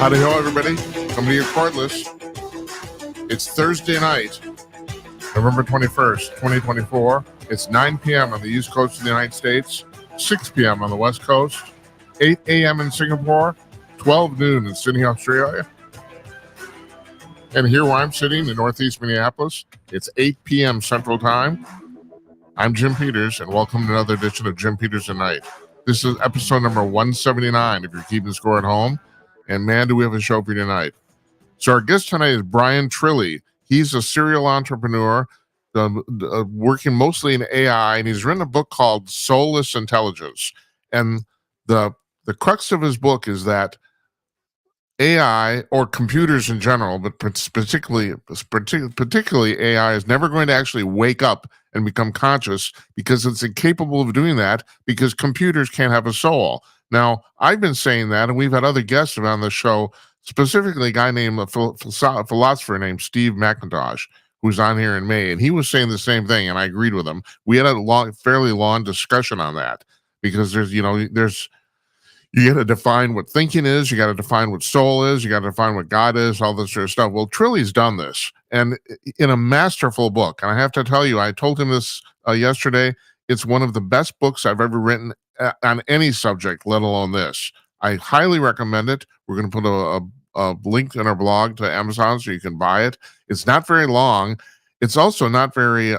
Howdy ho, everybody. Coming to you cordless. It's Thursday night, November 21st, 2024. It's 9 p.m. on the East Coast of the United States, 6 p.m. on the West Coast, 8 a.m. in Singapore, 12 noon in Sydney, Australia. And here where I'm sitting in Northeast Minneapolis, it's 8 p.m. Central Time. I'm Jim Peters, and welcome to another edition of Jim Peters at Night. This is episode number 179, if you're keeping score at home. And man, do we have a show for you tonight. So our guest tonight is Bryan Trilli. He's a serial entrepreneur working mostly in AI, and he's written a book called Soulless Intelligence. And the crux of his book is that AI, or computers in general, but particularly AI, is never going to actually wake up and become conscious because it's incapable of doing that because computers can't have a soul. Now, I've been saying that, and we've had other guests on the show, specifically a guy named a philosopher named Steve McIntosh, who's on here in May, and he was saying the same thing, and I agreed with him. We had a fairly long discussion on that because you got to define what thinking is, you got to define what soul is, you got to define what God is, all this sort of stuff. Well, Trilli's done this, and in a masterful book. And I have to tell you, I told him this yesterday. It's one of the best books I've ever written on any subject, let alone this. I highly recommend it. We're going to put a link in our blog to Amazon so you can buy it. It's not very long. It's also not very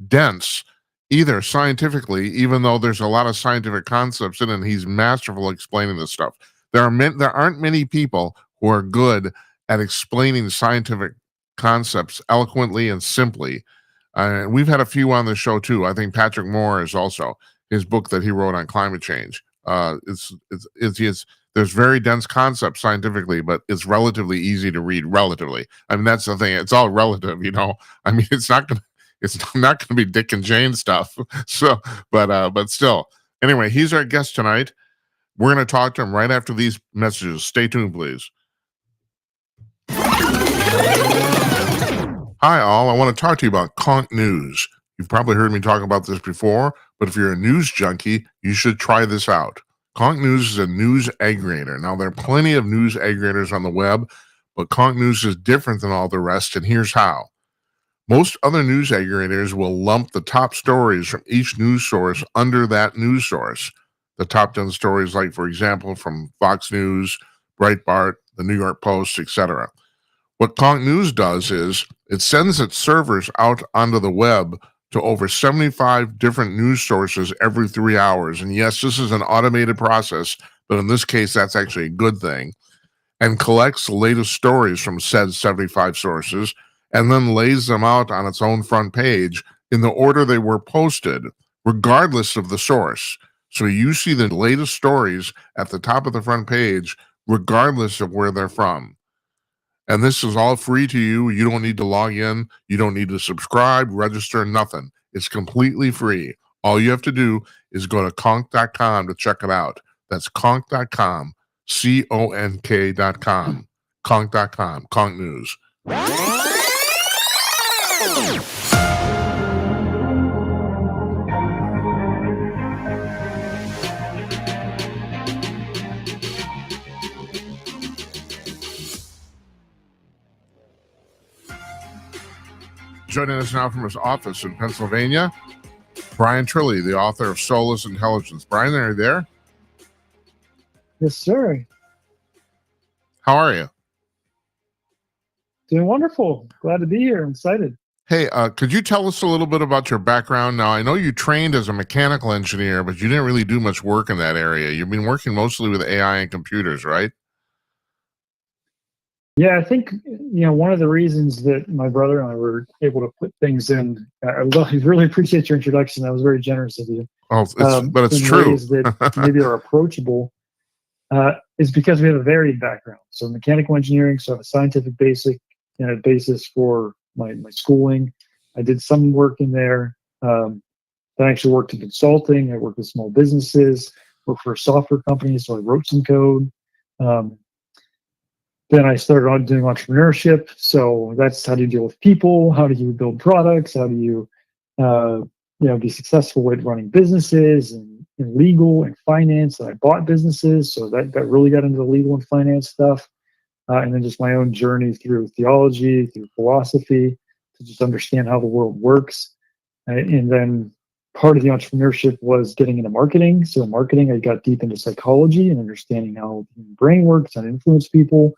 dense either scientifically, even though there's a lot of scientific concepts in it, and he's masterful explaining this stuff. There aren't many people who are good at explaining scientific concepts eloquently and simply. We've had a few on the show too. I think Patrick Moore is also, his book that he wrote on climate change. There's very dense concepts scientifically, but it's relatively easy to read. Relatively, I mean, that's the thing. It's all relative, you know. I mean, it's not gonna be Dick and Jane stuff. So, but still, anyway, he's our guest tonight. We're gonna talk to him right after these messages. Stay tuned, please. Hi, all. I want to talk to you about Conk News. You've probably heard me talk about this before, but if you're a news junkie, you should try this out. Conk News is a news aggregator. Now, there are plenty of news aggregators on the web, but Conk News is different than all the rest, and here's how. Most other news aggregators will lump the top stories from each news source under that news source. The top 10 stories, like, for example, from Fox News, Breitbart, the New York Post, etc. What Conk News does is it sends its servers out onto the web to over 75 different news sources every 3 hours. And yes, this is an automated process, but in this case, that's actually a good thing, and collects the latest stories from said 75 sources and then lays them out on its own front page in the order they were posted, regardless of the source. So you see the latest stories at the top of the front page, regardless of where they're from. And this is all free to you. You don't need to log in. You don't need to subscribe, register, nothing. It's completely free. All you have to do is go to conk.com to check it out. That's conk.com, CONK.com, conk.com, Conk News. Joining us now from his office in Pennsylvania, Bryan Trilli, the author of Soulless Intelligence. Bryan, are you there? Yes, sir. How are you? Doing wonderful. Glad to be here. I'm excited. Hey, could you tell us a little bit about your background? Now, I know you trained as a mechanical engineer, but you didn't really do much work in that area. You've been working mostly with AI and computers, right? Yeah, I think, one of the reasons that my brother and I were able to put things in, I really appreciate your introduction. That was very generous of you. Oh, but it's true. Ways that maybe are approachable is because we have a varied background. So mechanical engineering, so I have a scientific basis for my schooling. I did some work in there. Then I actually worked in consulting. I worked with small businesses, worked for a software company, so I wrote some code. Then I started on doing entrepreneurship. So that's how do you deal with people? How do you build products? How do you, be successful with running businesses and in legal and finance, and I bought businesses, so that really got into the legal and finance stuff. And then just my own journey through theology, through philosophy, to just understand how the world works. And then part of the entrepreneurship was getting into marketing. So in marketing, I got deep into psychology and understanding how the brain works, how to influence people,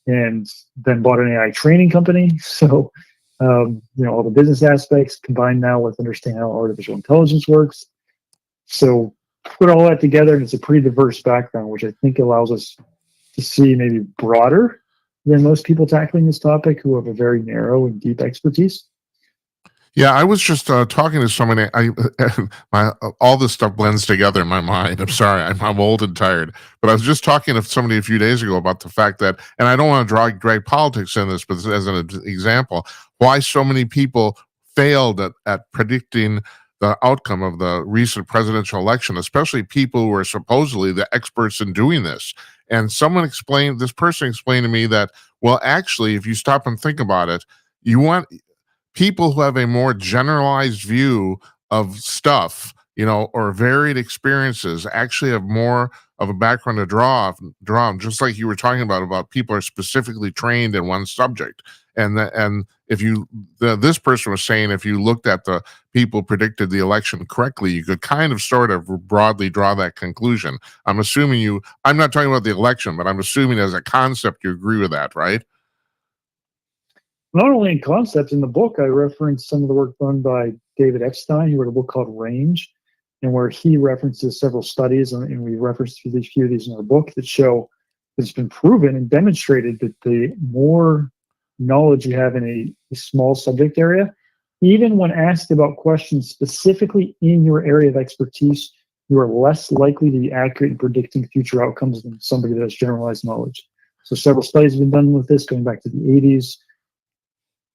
and then bought an AI training company. So, all the business aspects combined now with understanding how artificial intelligence works. So put all that together, and it's a pretty diverse background, which I think allows us to see maybe broader than most people tackling this topic who have a very narrow and deep expertise. Yeah, I was just talking to somebody. All this stuff blends together in my mind. I'm sorry, I'm old and tired. But I was just talking to somebody a few days ago about the fact that, and I don't want to drag politics in this, but as an example, why so many people failed at predicting the outcome of the recent presidential election, especially people who are supposedly the experts in doing this. And this person explained to me that, well, actually, if you stop and think about it, you want people who have a more generalized view of stuff, or varied experiences, actually have more of a background to draw on, just like you were talking about people are specifically trained in one subject. And if this person was saying, if you looked at the people who predicted the election correctly, you could kind of sort of broadly draw that conclusion. I'm not talking about the election, but I'm assuming as a concept you agree with that, right? Not only in concept, in the book, I referenced some of the work done by David Epstein. He wrote a book called Range, and where he references several studies, and we referenced a few of these in our book, that show that it's been proven and demonstrated that the more knowledge you have in a small subject area, even when asked about questions specifically in your area of expertise, you are less likely to be accurate in predicting future outcomes than somebody that has generalized knowledge. So several studies have been done with this going back to the 80s.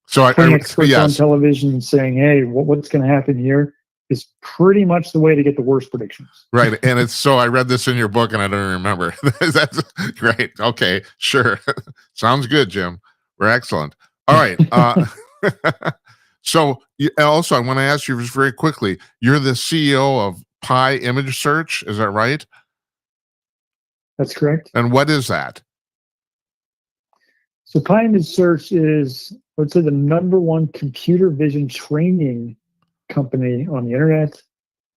So putting experts on television and saying, hey, what's going to happen here is pretty much the way to get the worst predictions. Right. And I read this in your book and I don't remember. That's great. Okay, sure. Sounds good, Jim. We're excellent. All right. So also I want to ask you just very quickly, you're the CEO of PyImageSearch, is that right? That's correct. And what is that? So PyImageSearch is, I would say, the #1 computer vision training company on the internet.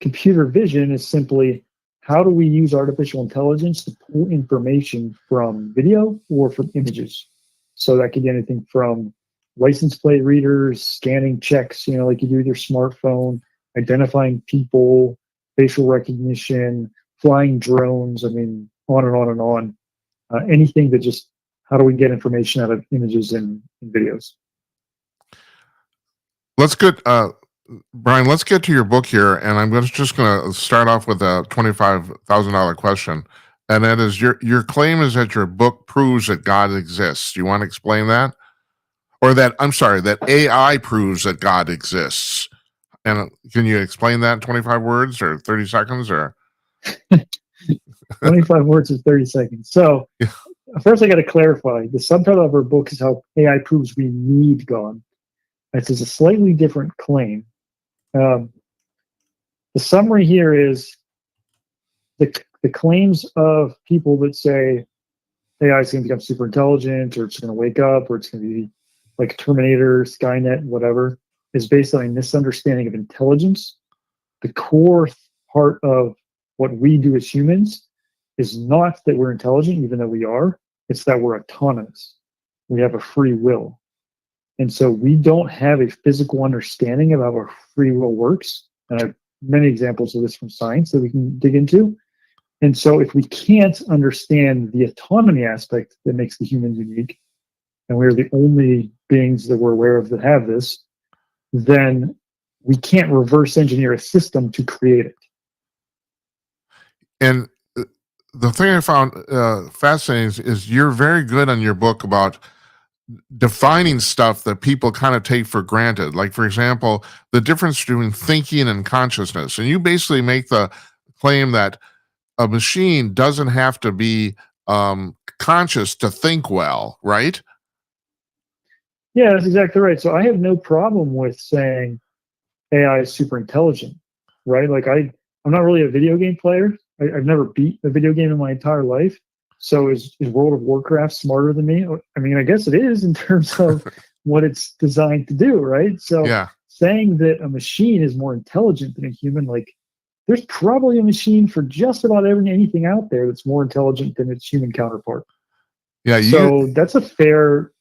Computer vision is simply, how do we use artificial intelligence to pull information from video or from images? So that could be anything from license plate readers, scanning checks, like you do with your smartphone, identifying people, facial recognition, flying drones. I mean, on and on and on. Anything that just, how do we get information out of images and videos? Let's get Bryan, let's get to your book here, and I'm just going to start off with a $25,000 question, and that is your claim is that your book proves that God exists. Do you want to explain that? Or that AI proves that God exists. And can you explain that in 25 words or 30 seconds or 25 words or 30 seconds. So first I got to clarify, the subtitle of our book is How AI Proves We Need God. This is a slightly different claim. The summary here is the claims of people that say AI is going to become super intelligent, or it's going to wake up, or it's going to be like Terminator, Skynet, whatever, is based on a misunderstanding of intelligence. The core part of what we do as humans is not that we're intelligent, even though we are. It's that we're autonomous. We have a free will. And so we don't have a physical understanding of how our free will works. And I have many examples of this from science that we can dig into. And so if we can't understand the autonomy aspect that makes the human unique, and we're the only beings that we're aware of that have this, then we can't reverse engineer a system to create it. And the thing I found fascinating is you're very good on your book about defining stuff that people kind of take for granted. Like, for example, the difference between thinking and consciousness. And you basically make the claim that a machine doesn't have to be conscious to think well, right? Yeah, that's exactly right. So I have no problem with saying AI is super intelligent, right? Like I'm not really a video game player. I've never beat a video game in my entire life. So is World of Warcraft smarter than me? I mean, I guess it is in terms of what it's designed to do, right? So Yeah. saying that a machine is more intelligent than a human, like there's probably a machine for just about anything out there that's more intelligent than its human counterpart. Yeah. So that's a fair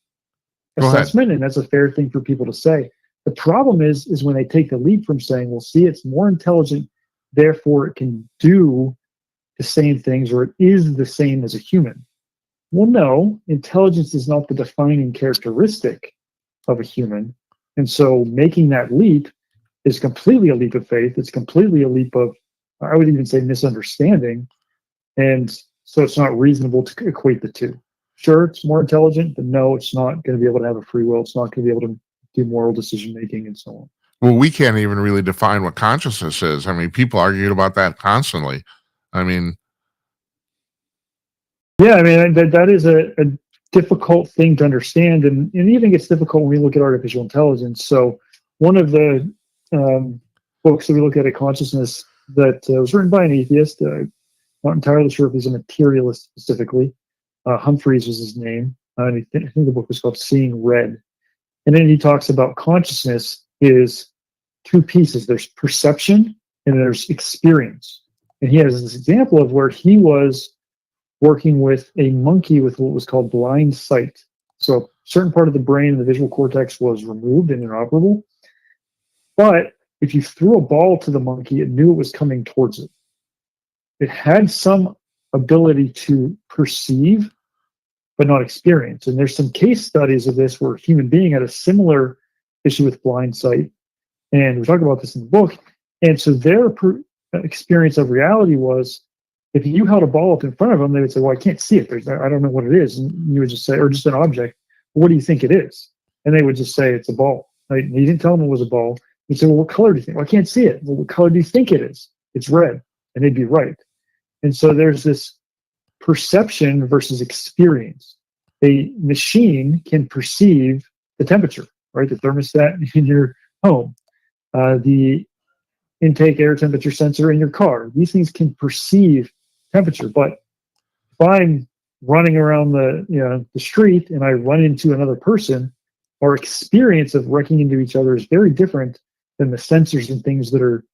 Go ahead. assessment, and that's a fair thing for people to say. The problem is when they take the leap from saying, well, see, it's more intelligent, therefore it can do the same things, or it is the same as a human. Well, no, intelligence is not the defining characteristic of a human. And so making that leap is completely a leap of faith. It's completely a leap of, I would even say, misunderstanding. And so it's not reasonable to equate the two. Sure, it's more intelligent, but no, it's not going to be able to have a free will. It's not going to be able to do moral decision making and so on. Well, we can't even really define what consciousness is. I mean, people argue about that constantly. I mean, yeah, I mean, that is a difficult thing to understand. And it even gets difficult when we look at artificial intelligence. So one of the books that we look at consciousness that was written by an atheist, not entirely sure if he's a materialist specifically. Humphreys was his name. And I think the book was called Seeing Red. And then he talks about consciousness is two pieces. There's perception and there's experience. And he has this example of where he was working with a monkey with what was called blind sight. So a certain part of the brain, the visual cortex, was removed and inoperable. But if you threw a ball to the monkey, it knew it was coming towards it. It had some ability to perceive, but not experience. And there's some case studies of this where a human being had a similar issue with blind sight. And we talk about this in the book. And so their experience of reality was, if you held a ball up in front of them, they would say, well, I can't see it. I don't know what it is. And you would just say, or just an object, well, what do you think it is? And they would just say, it's a ball. Right? And you didn't tell them it was a ball. You'd say, well, what color do you think? Well, I can't see it. Well, what color do you think it is? It's red. And they'd be right. And so there's this perception versus experience. A machine can perceive the temperature, right? The thermostat in your home, the intake air temperature sensor in your car. These things can perceive temperature. But if I'm running around the street and I run into another person, our experience of running into each other is very different than the sensors and things that are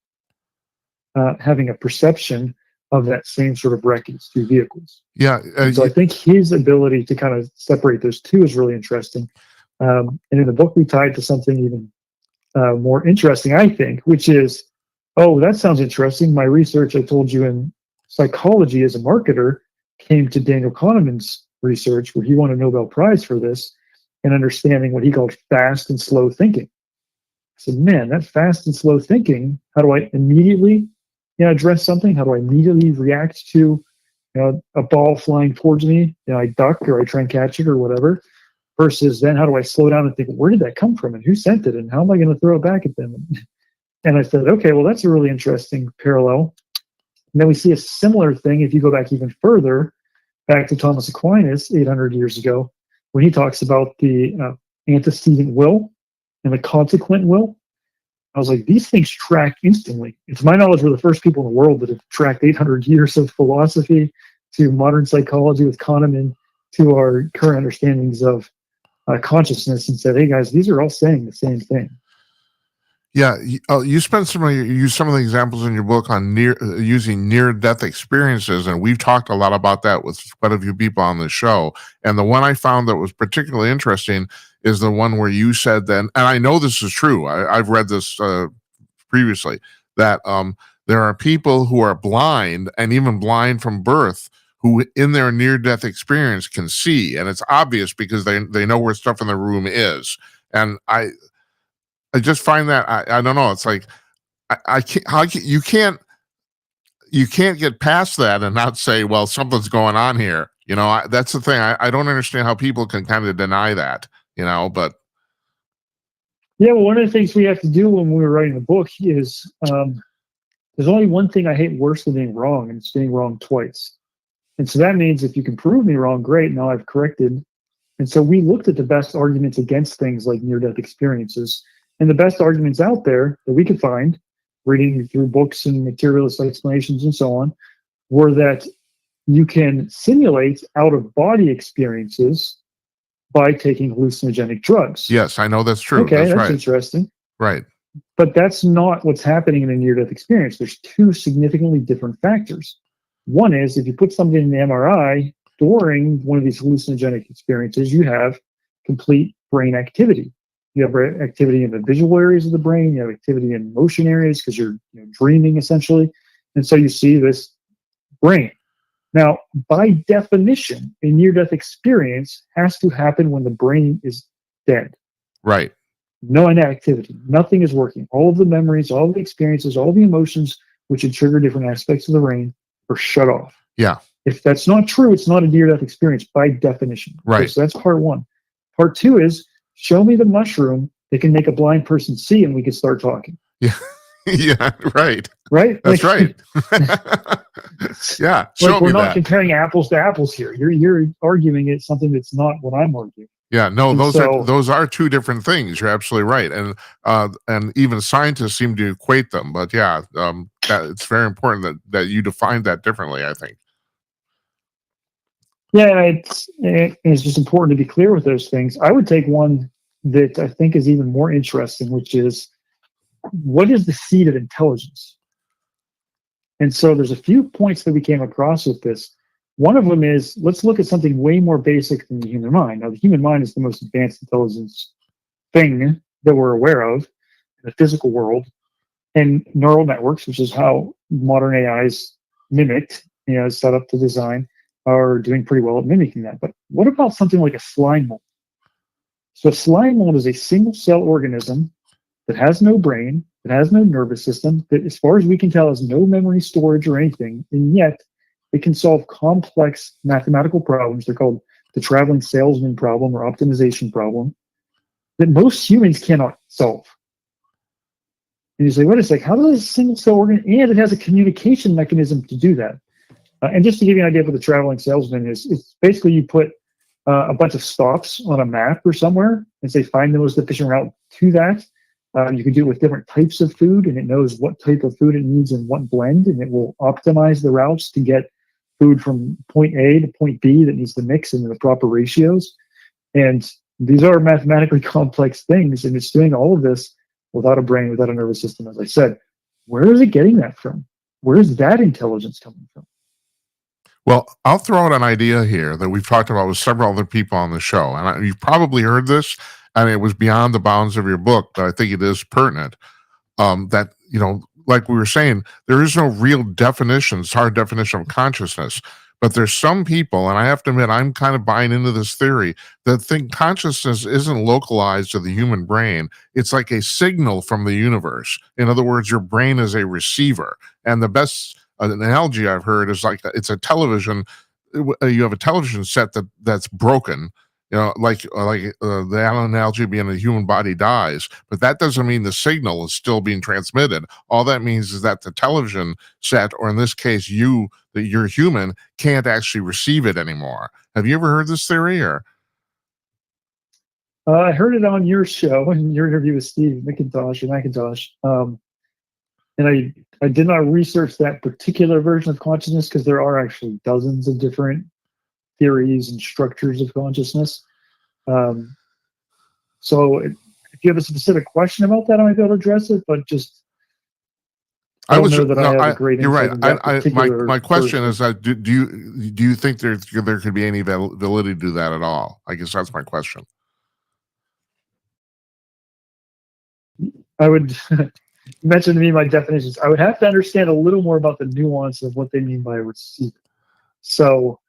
having a perception of that same sort of wreckage through vehicles. Yeah. So I think his ability to kind of separate those two is really interesting. And in the book, we tied to something even more interesting, I think, which is, oh, that sounds interesting. My research, I told you, in psychology as a marketer came to Daniel Kahneman's research, where he won a Nobel Prize for this, and understanding what he called fast and slow thinking. I said, man, that fast and slow thinking, how do I immediately address something? How do I immediately react to a ball flying towards me? I duck or I try and catch it or whatever. Versus then how do I slow down and think, where did that come from and who sent it and how am I going to throw it back at them? And I said, okay, well, that's a really interesting parallel. And then we see a similar thing if you go back even further, back to Thomas Aquinas 800 years ago, when he talks about the antecedent will and the consequent will. I was like, these things track instantly. To my knowledge, we're the first people in the world that have tracked 800 years of philosophy to modern psychology with Kahneman to our current understandings of consciousness and said, hey, guys, these are all saying the same thing. Yeah, you spent use some of the examples in your book on using near-death experiences, and we've talked a lot about that with quite a few people on the show. And the one I found that was particularly interesting is the one where you said then, and I know this is true, I've read this previously, that there are people who are blind and even blind from birth who in their near-death experience can see, and it's obvious because they know where stuff in the room is. And I just find that I don't know. It's like you can't get past that and not say, well, something's going on here. That's the thing. I don't understand how people can kind of deny that. But yeah, well, one of the things we have to do when we were writing the book is there's only one thing I hate worse than being wrong, and it's being wrong twice. And so that means if you can prove me wrong, great. Now I've corrected. And so we looked at the best arguments against things like near-death experiences. And the best arguments out there that we could find reading through books and materialist explanations and so on, were that you can simulate out-of-body experiences by taking hallucinogenic drugs. Yes, I know that's true. Okay, that's that's right. interesting. Right. But that's not what's happening in a near-death experience. There's two significantly different factors. One is if you put somebody in the MRI during one of these hallucinogenic experiences, you have complete brain activity. You have activity in the visual areas of the brain. You have activity in motion areas because you're dreaming essentially. And so you see this brain. Now, by definition, a near-death experience has to happen when the brain is dead. Right. No inactivity. Nothing is working. All of the memories, all the experiences, all the emotions which would trigger different aspects of the brain are shut off. Yeah. If that's not true, it's not a near-death experience by definition. Right. Okay, so that's part one. Part two is show me the mushroom that can make a blind person see, and we can start talking. Yeah. Yeah. Right. Right. That's right. Yeah. Show Like we're me not that. comparing apples to apples here. You're arguing it's something that's not what I'm arguing. Yeah, no, And those are two different things. You're absolutely right, and even scientists seem to equate them. But yeah, that it's very important that you define that differently. I think. Yeah, it's just important to be clear with those things. I would take one that I think is even more interesting, which is what is the seed of intelligence? And so there's a few points that we came across with this. One of them is let's look at something way more basic than the human mind. Now, the human mind is the most advanced intelligence thing that we're aware of in the physical world. And neural networks, which is how modern AIs mimicked, set up to design, are doing pretty well at mimicking that. But what about something like a slime mold? So a slime mold is a single cell organism that has no brain, that has no nervous system, that as far as we can tell has no memory storage or anything, and yet it can solve complex mathematical problems. They're called the traveling salesman problem or optimization problem that most humans cannot solve. And you say, wait a sec, how does a single cell organ, and it has a communication mechanism to do that. And just to give you an idea of what the traveling salesman is, it's basically you put a bunch of stops on a map or somewhere and say, find the most efficient route to that. You can do it with different types of food, and it knows what type of food it needs in what blend, and it will optimize the routes to get food from point A to point B that needs to mix in the proper ratios. And these are mathematically complex things, and it's doing all of this without a brain, without a nervous system, as I said. Where is it getting that from? Where is that intelligence coming from? Well, I'll throw out an idea here that we've talked about with several other people on the show, and you've probably heard this, and it was beyond the bounds of your book, but I think it is pertinent. That like we were saying, there is no real definition, hard definition of consciousness. But there's some people, and I have to admit, I'm kind of buying into this theory that think consciousness isn't localized to the human brain. It's like a signal from the universe. In other words, your brain is a receiver. And the best analogy I've heard is like it's a television. You have a television set that's broken. The analogy being the human body dies, but that doesn't mean the signal is still being transmitted. All that means is that the television set, or in this case, that you're human, can't actually receive it anymore. Have you ever heard this theory? Or I heard it on your show, in your interview with Steve McIntosh. And I did not research that particular version of consciousness because there are actually dozens of different theories and structures of consciousness. So if you have a specific question about that, I might be able to address it, but just I have a great you're insight right. into that My question is that do you think there could be any validity to that at all? I guess that's my question. I would mention to me my definitions. I would have to understand a little more about the nuance of what they mean by receiver. So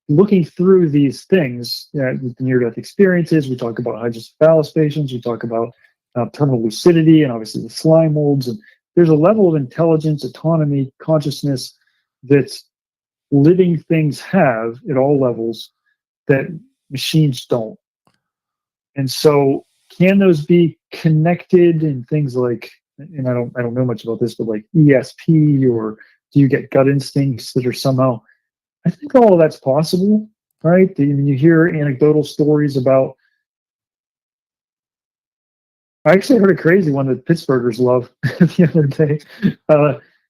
looking through these things, with the near-death experiences, we talk about hydrocephalus patients, we talk about terminal lucidity, and obviously the slime molds. And there's a level of intelligence, autonomy, consciousness that living things have at all levels that machines don't. And so can those be connected in things like, and I don't know much about this, but like ESP, or do you get gut instincts that are somehow, I think all of that's possible, right? You hear anecdotal stories about I actually heard a crazy one that Pittsburghers love the other day.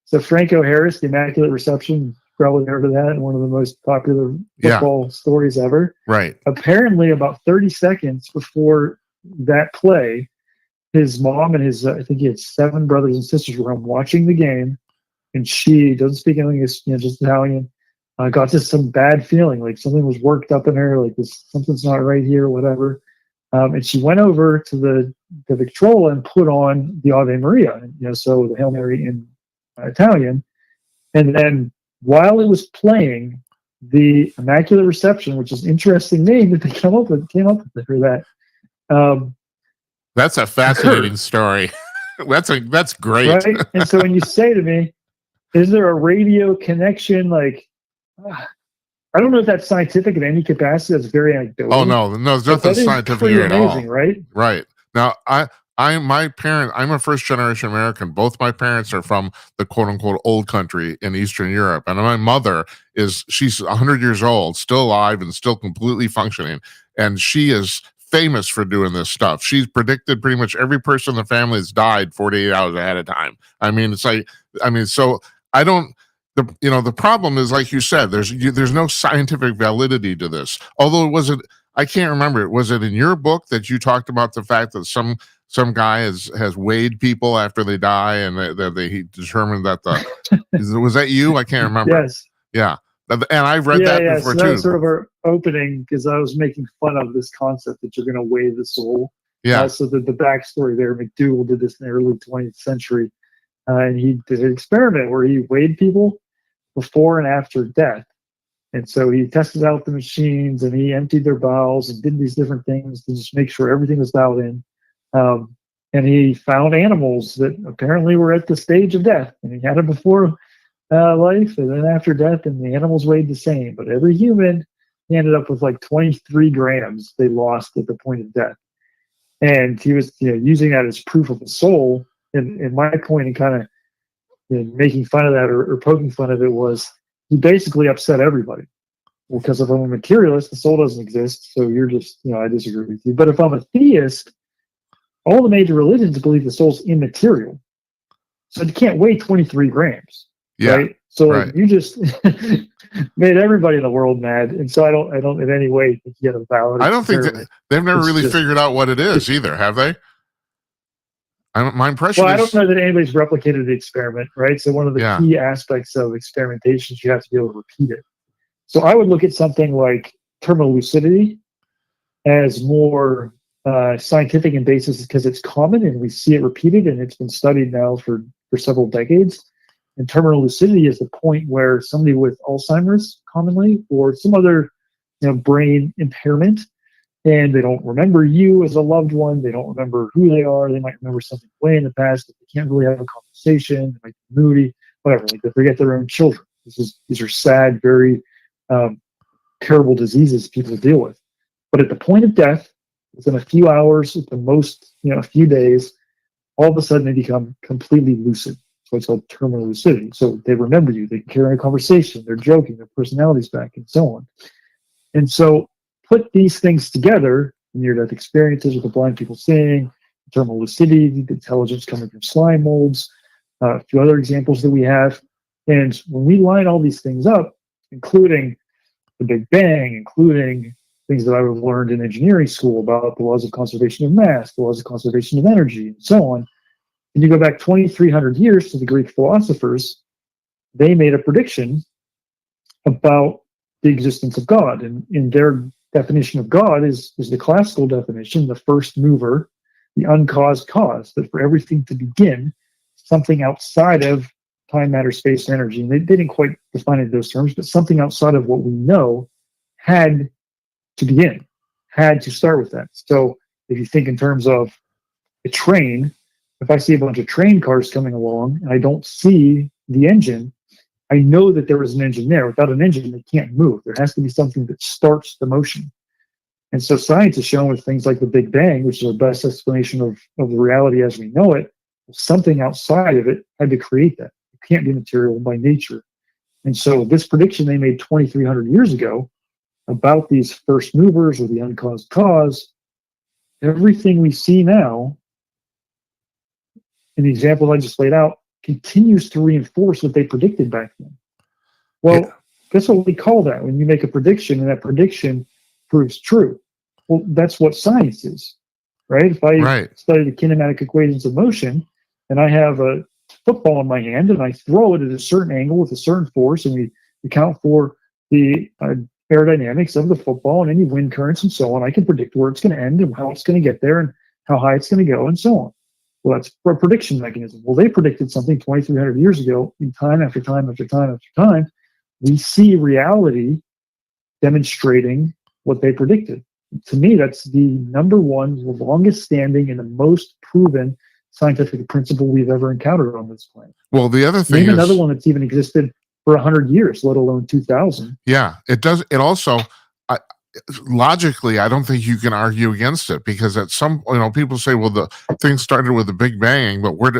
So Franco Harris, the Immaculate Reception, probably heard of that, one of the most popular Yeah, football stories ever. right. Apparently, about 30 seconds before that play, his mom and his, I think he had 7 brothers and sisters were home watching the game, and she doesn't speak English, just Italian. Got just some bad feeling, like something was worked up in her, like something's not right here, whatever. And she went over to the Victrola and put on the Ave Maria, so the Hail Mary in Italian. And then while it was playing, the Immaculate Reception, which is an interesting name that they came up with for that. That's a fascinating story. That's great. Right? And so when you say to me, is there a radio connection? Like, I don't know if that's scientific in any capacity. That's very anecdotal. Oh no, there's nothing scientific here at all. Right? Right. Now, I'm a first generation American. Both my parents are from the quote unquote old country in Eastern Europe. And my mother she's 100 years old, still alive and still completely functioning. And she is famous for doing this stuff. She's predicted pretty much every person in the family has died 48 hours ahead of time. So I don't, the problem is, like you said, there's no scientific validity to this. Although I can't remember. Was it in your book that you talked about the fact that some guy has weighed people after they die, and he determined that was that you? I can't remember. Yes. Yeah. And I've read that before so too. That's sort of our opening, because I was making fun of this concept that you're going to weigh the soul. Yeah. So the backstory there, McDougall did this in the early 20th century, and he did an experiment where he weighed people before and after death. And so he tested out the machines, and he emptied their bowels and did these different things to just make sure everything was dialed in. And he found animals that apparently were at the stage of death, and he had it before life and then after death, and the animals weighed the same. But every human, he ended up with like 23 grams they lost at the point of death. And he was using that as proof of the soul. And my point in kind of making fun of that or poking fun of it was, he basically upset everybody. Well, because if I'm a materialist, the soul doesn't exist, so you're just, I disagree with you. But if I'm a theist, all the major religions believe the soul's immaterial. So you can't weigh 23 grams. Yeah. Right? So right. You just made everybody in the world mad. And so I don't in any way think you get a valid. I don't think they've never really figured out what it is either, have they? My impression I don't know that anybody's replicated the experiment, right? So one of the key aspects of experimentation is you have to be able to repeat it. So I would look at something like terminal lucidity as more scientific in basis, because it's common and we see it repeated, and it's been studied now for several decades. And terminal lucidity is the point where somebody with Alzheimer's commonly, or some other brain impairment, and they don't remember you as a loved one, they don't remember who they are, they might remember something way in the past, but they can't really have a conversation, they might be moody, whatever, like they forget their own children. These are sad, very terrible diseases people deal with. But at the point of death, within a few hours, at the most, a few days, all of a sudden they become completely lucid. So it's called terminal lucidity. So they remember you, they can carry a conversation, they're joking, their personality's back, and so on. And so put these things together, near-death experiences with the blind people seeing, terminal lucidity, the intelligence coming from slime molds, a few other examples that we have. And when we line all these things up, including the Big Bang, including things that I would have learned in engineering school about the laws of conservation of mass, the laws of conservation of energy, and so on, and you go back 2,300 years to the Greek philosophers, they made a prediction about the existence of God. And in their definition of God is the classical definition, the first mover, the uncaused cause, that for everything to begin, something outside of time, matter, space, and energy. And they didn't quite define it in those terms, but something outside of what we know had to begin, had to start with that. So if you think in terms of a train, if I see a bunch of train cars coming along and I don't see the engine, I know that there was an engine there. Without an engine, they can't move. There has to be something that starts the motion. And so science has shown with things like the Big Bang, which is our best explanation of the reality as we know it, something outside of it had to create that. It can't be material by nature. And so this prediction they made 2,300 years ago about these first movers or the uncaused cause, everything we see now in the example I just laid out, continues to reinforce what they predicted back then. Well, Yeah. guess what we call that? When you make a prediction and that prediction proves true. Well, that's what science is, right? If I Right. study the kinematic equations of motion and I have a football in my hand and I throw it at a certain angle with a certain force, and we account for the aerodynamics of the football and any wind currents and so on, I can predict where it's going to end and how it's going to get there and how high it's going to go and so on. Well, that's a prediction mechanism. Well, they predicted something 2,300 years ago, in time after time after time after time. We see reality demonstrating what they predicted. To me, that's the number one, the longest standing, and the most proven scientific principle we've ever encountered on this planet. Well, the other thing Name is another one that's even existed for 100 years, let alone 2,000. yeah, it does. It also, I, logically, I don't think you can argue against it, because at some, people say, well, the thing started with a big bang, but where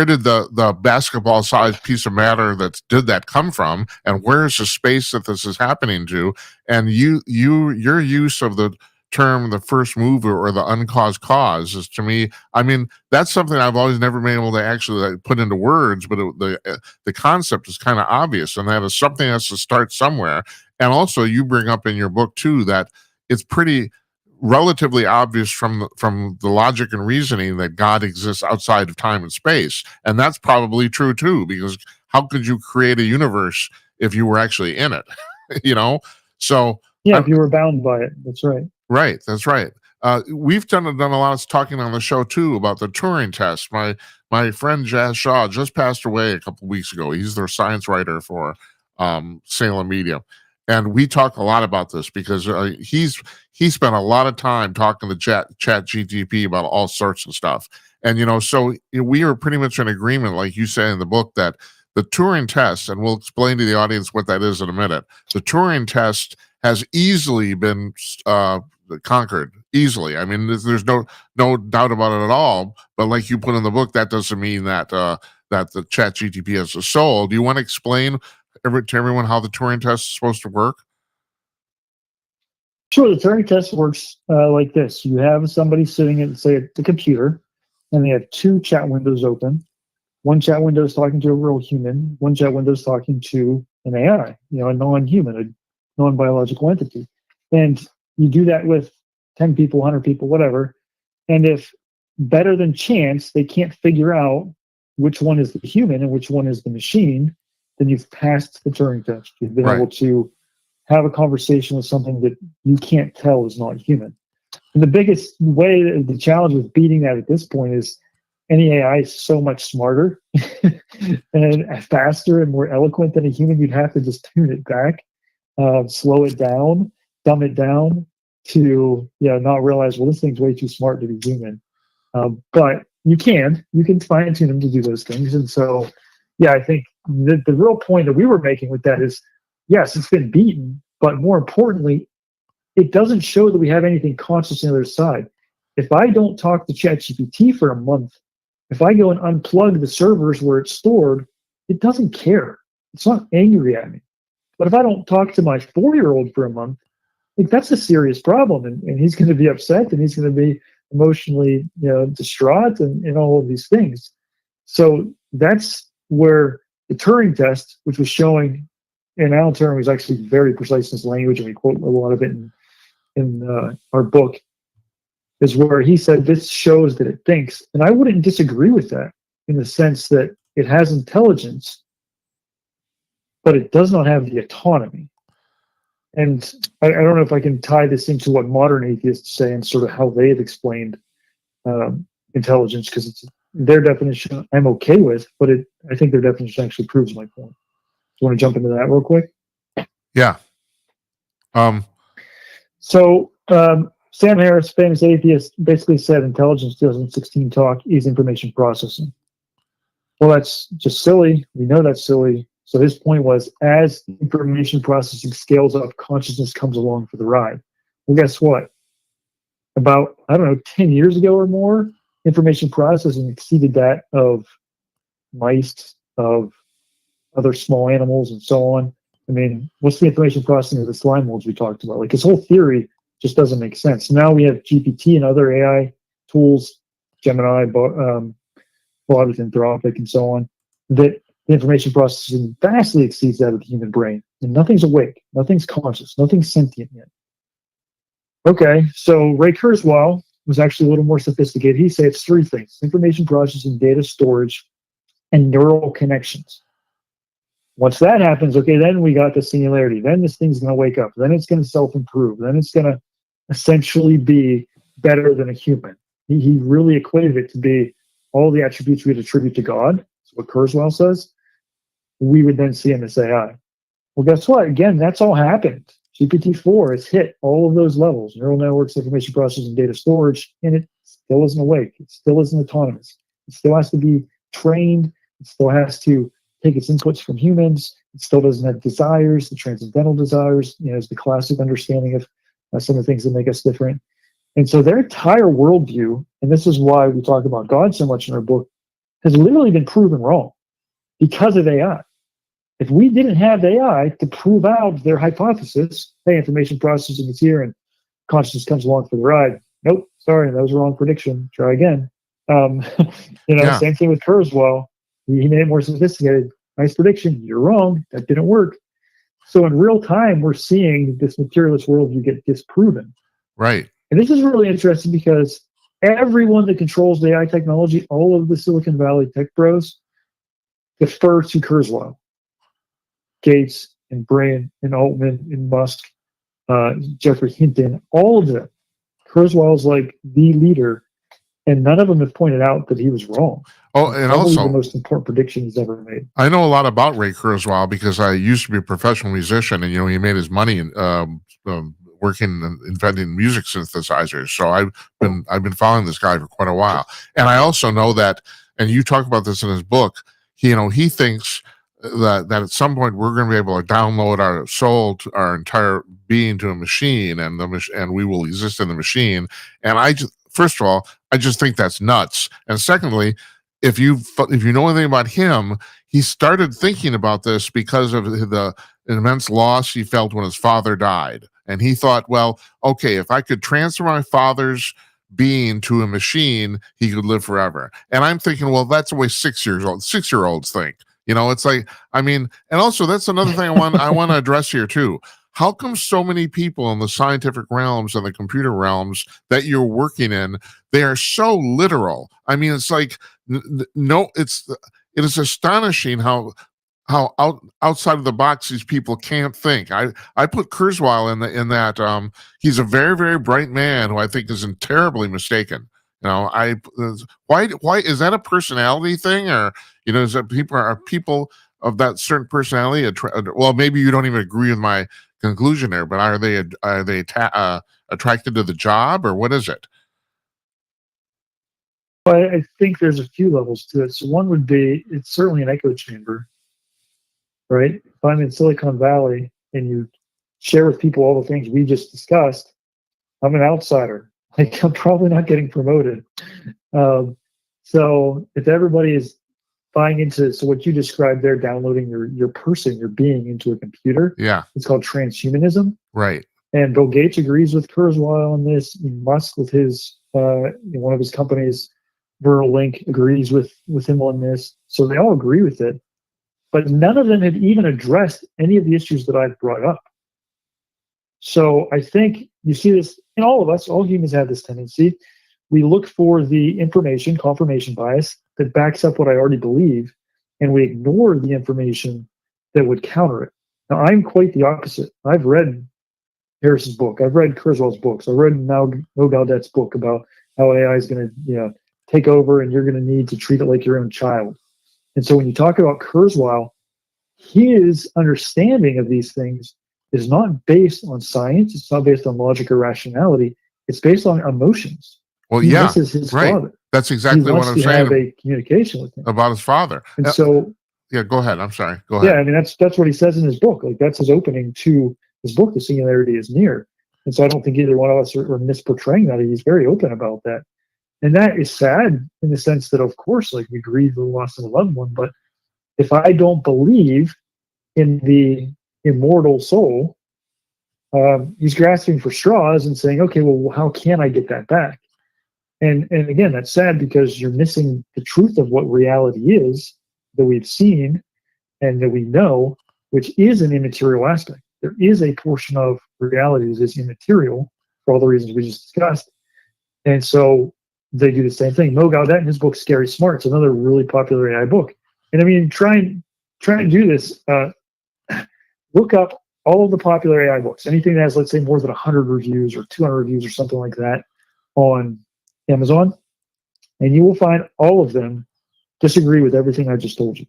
did the basketball sized piece of matter that did that come from, and where is the space that this is happening to? And your use of the term the first mover or the uncaused cause is, to me, I mean, that's something I've always never been able to actually put into words, but the concept is kind of obvious, and that is something has to start somewhere. And also, you bring up in your book too that it's pretty relatively obvious from the logic and reasoning that God exists outside of time and space, and that's probably true too, because how could you create a universe if you were actually in it? So yeah, if you were bound by it, that's right. Right, that's right. We've done a lot of talking on the show too about the Turing test. My friend Jazz Shaw just passed away a couple weeks ago. He's their science writer for Salem Media, and we talk a lot about this because he spent a lot of time talking to Chat GTP about all sorts of stuff. And so we are pretty much in agreement, like you say in the book, that the Turing test, and we'll explain to the audience what that is in a minute. The Turing test has easily been conquered easily. I mean, there's no doubt about it at all. But like you put in the book, that doesn't mean that that the Chat GTP has a soul. Do you want to explain to everyone how the Turing test is supposed to work? Sure. The Turing test works like this. You have somebody sitting at, say, at the computer, and they have two chat windows open. One chat window is talking to a real human. One chat window is talking to an AI, a non-human, a non-biological entity. And you do that with 10 people, 100 people, whatever. And if better than chance, they can't figure out which one is the human and which one is the machine, then you've passed the Turing test. You've been able to have a conversation with something that you can't tell is not human. And the biggest way, the challenge with beating that at this point is any AI is so much smarter and faster and more eloquent than a human. You'd have to just tune it back, slow it down, dumb it down to not realize, well, this thing's way too smart to be human. But you can fine tune them to do those things. And so, I think the real point that we were making with that is, yes, it's been beaten, but more importantly, it doesn't show that we have anything conscious on the other side. If I don't talk to ChatGPT for a month, if I go and unplug the servers where it's stored, it doesn't care. It's not angry at me. But if I don't talk to my 4-year-old for a month, that's a serious problem. And he's going to be upset, and he's going to be emotionally distraught and all of these things. So that's where the Turing test, which was showing, and Alan Turing was actually very precise in his language, and we quote a lot of it in our book, is where he said this shows that it thinks. And I wouldn't disagree with that in the sense that it has intelligence, but it does not have the autonomy. And I don't know if I can tie this into what modern atheists say and sort of how they've explained intelligence, because it's their definition I'm okay with, but I think their definition actually proves my point. Do you want to jump into that real quick? Yeah. So Sam Harris, famous atheist, basically said intelligence 2016 talk is information processing. Well, that's just silly. We know that's silly. So his point was, as information processing scales up, consciousness comes along for the ride. Well, guess what? About, 10 years ago or more, information processing exceeded that of mice, of other small animals, and so on. I mean, what's the information processing of the slime molds we talked about? Like, his whole theory just doesn't make sense. Now we have GPT and other AI tools, Gemini, well, with Anthropic and so on, that the information processing vastly exceeds that of the human brain. And nothing's awake, nothing's conscious, nothing's sentient yet. Okay, so Ray Kurzweil was actually a little more sophisticated. He said it's three things: information processing, data storage, and neural connections. Once that happens, okay, then we got the singularity. Then this thing's going to wake up. Then it's going to self-improve. Then it's going to essentially be better than a human. He really equated it to be all the attributes we'd attribute to God. That's what Kurzweil says. We would then see in this AI. Well, guess what? Again, that's all happened. GPT-4 has hit all of those levels: neural networks, information processing, data storage, and it still isn't awake. It still isn't autonomous. It still has to be trained. It still has to take its inputs from humans. It still doesn't have desires, the transcendental desires, is the classic understanding of some of the things that make us different. And so their entire worldview, and this is why we talk about God so much in our book, has literally been proven wrong because of AI. If we didn't have AI to prove out their hypothesis, hey, information processing is here and consciousness comes along for the ride. Nope, sorry, that was a wrong prediction. Try again. Same thing with Kurzweil. He made it more sophisticated. Nice prediction. You're wrong. That didn't work. So in real time, we're seeing this materialist worldview get disproven. Right. And this is really interesting because everyone that controls the AI technology, all of the Silicon Valley tech bros, defer to Kurzweil. Gates and Bryan and Altman and Musk, Jeffrey Hinton, all of them. Kurzweil's like the leader, and none of them have pointed out that he was wrong. Oh, and probably also the most important prediction he's ever made. I know a lot about Ray Kurzweil because I used to be a professional musician, and he made his money working and inventing music synthesizers. So I've been following this guy for quite a while, and I also know that, and you talk about this in his book. He thinks that at some point we're going to be able to download our soul, to our entire being, to a machine, and we will exist in the machine. And first of all, I just think that's nuts. And secondly, if you know anything about him, he started thinking about this because of the immense loss he felt when his father died. And he thought, well, okay, if I could transfer my father's being to a machine, he could live forever. And I'm thinking, well, that's the way 6-year-olds think. It's like, and also that's another thing I want to address here too. How come so many people in the scientific realms and the computer realms that you're working in, they are so literal? It's like, it is astonishing how outside of the box these people can't think. I put Kurzweil in that he's a very, very bright man who I think is terribly mistaken. Why is that a personality thing, or is that people of that certain personality? Well, maybe you don't even agree with my conclusion there, but are they attracted to the job, or what is it? Well, I think there's a few levels to it. So one would be, it's certainly an echo chamber, right? If I'm in Silicon Valley and you share with people all the things we just discussed, I'm an outsider. Like, I'm probably not getting promoted. So if everybody is buying into, so what you described there, downloading your person, your being into a computer, it's called transhumanism. Right. And Bill Gates agrees with Kurzweil on this. Musk with his one of his companies, Neuralink, agrees with him on this. So they all agree with it, but none of them have even addressed any of the issues that I've brought up. So I think you see this in all of us. All humans have this tendency. We look for the information, confirmation bias, that backs up what I already believe, and we ignore the information that would counter it. Now, I'm quite the opposite. I've read Harris's book. I've read Kurzweil's books. I read Mo Gaudet's book about how AI is going to take over, and you're going to need to treat it like your own child. And so when you talk about Kurzweil, his understanding of these things is not based on science. It's not based on logic or rationality. It's based on emotions. Well, he misses his father. That's exactly what I'm saying. Have a communication with him about his father. And so, go ahead. I'm sorry. Go ahead. Yeah, that's what he says in his book. Like, that's his opening to his book. The singularity is near. And so I don't think either one of us are misportraying that. He's very open about that. And that is sad in the sense that, of course, like, we grieve the loss of a loved one. But if I don't believe in the immortal soul, he's grasping for straws and saying, okay, well, how can I get that back? And again, that's sad because you're missing the truth of what reality is that we've seen and that we know, which is an immaterial aspect. There is a portion of reality that is immaterial for all the reasons we just discussed. And so they do the same thing. Mo Gaudet in his book Scary Smart, it's another really popular AI book. And I mean, try and do this. Look up all of the popular AI books, anything that has, let's say, more than 100 reviews or 200 reviews or something like that on Amazon, and you will find all of them disagree with everything I just told you.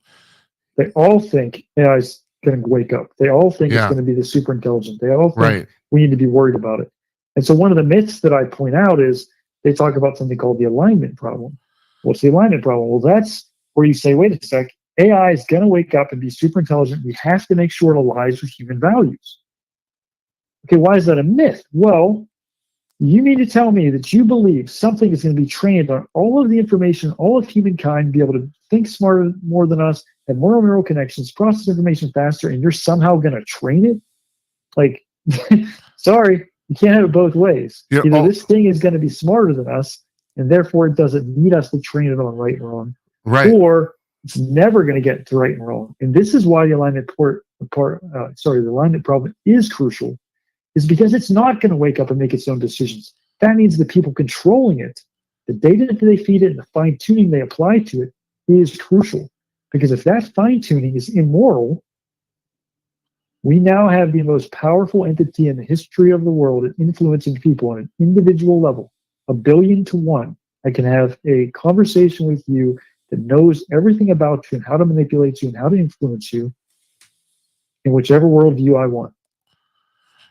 They all think AI is going to wake up. They all think it's going to be the super intelligent. They all think we need to be worried about it. And so one of the myths that I point out is they talk about something called the alignment problem. What's the alignment problem? Well, that's where you say, wait a sec, AI is going to wake up and be super intelligent. We have to make sure it aligns with human values. Okay, why is that a myth? Well, you mean to tell me that you believe something is going to be trained on all of the information, all of humankind, be able to think smarter, more than us, have more neural connections, process information faster, and you're somehow going to train it? Like, sorry, you can't have it both ways. Either this thing is going to be smarter than us, and therefore it doesn't need us to train it on right and wrong, or it's never going to get to right and wrong. And this is why the alignment the alignment problem is crucial, is because it's not going to wake up and make its own decisions. That means the people controlling it, the data that they feed it, and the fine-tuning they apply to it is crucial. Because if that fine-tuning is immoral, we now have the most powerful entity in the history of the world at influencing people on an individual level, 1 billion to 1. I can have a conversation with you that knows everything about you and how to manipulate you and how to influence you in whichever worldview I want.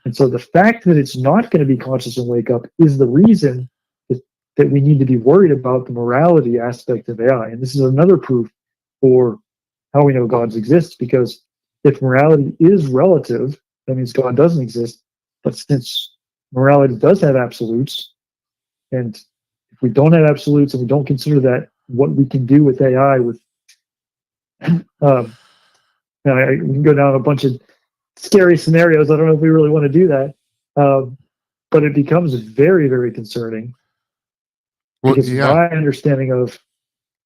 And so the fact that it's not going to be conscious and wake up is the reason that we need to be worried about the morality aspect of AI. And this is another proof for how we know God exists, because if morality is relative, that means God doesn't exist. But since morality does have absolutes, and if we don't have absolutes and we don't consider that what we can do with AI, with we can go down a bunch of scary scenarios. I don't know if we really want to do that, but it becomes very, very concerning. Because my understanding of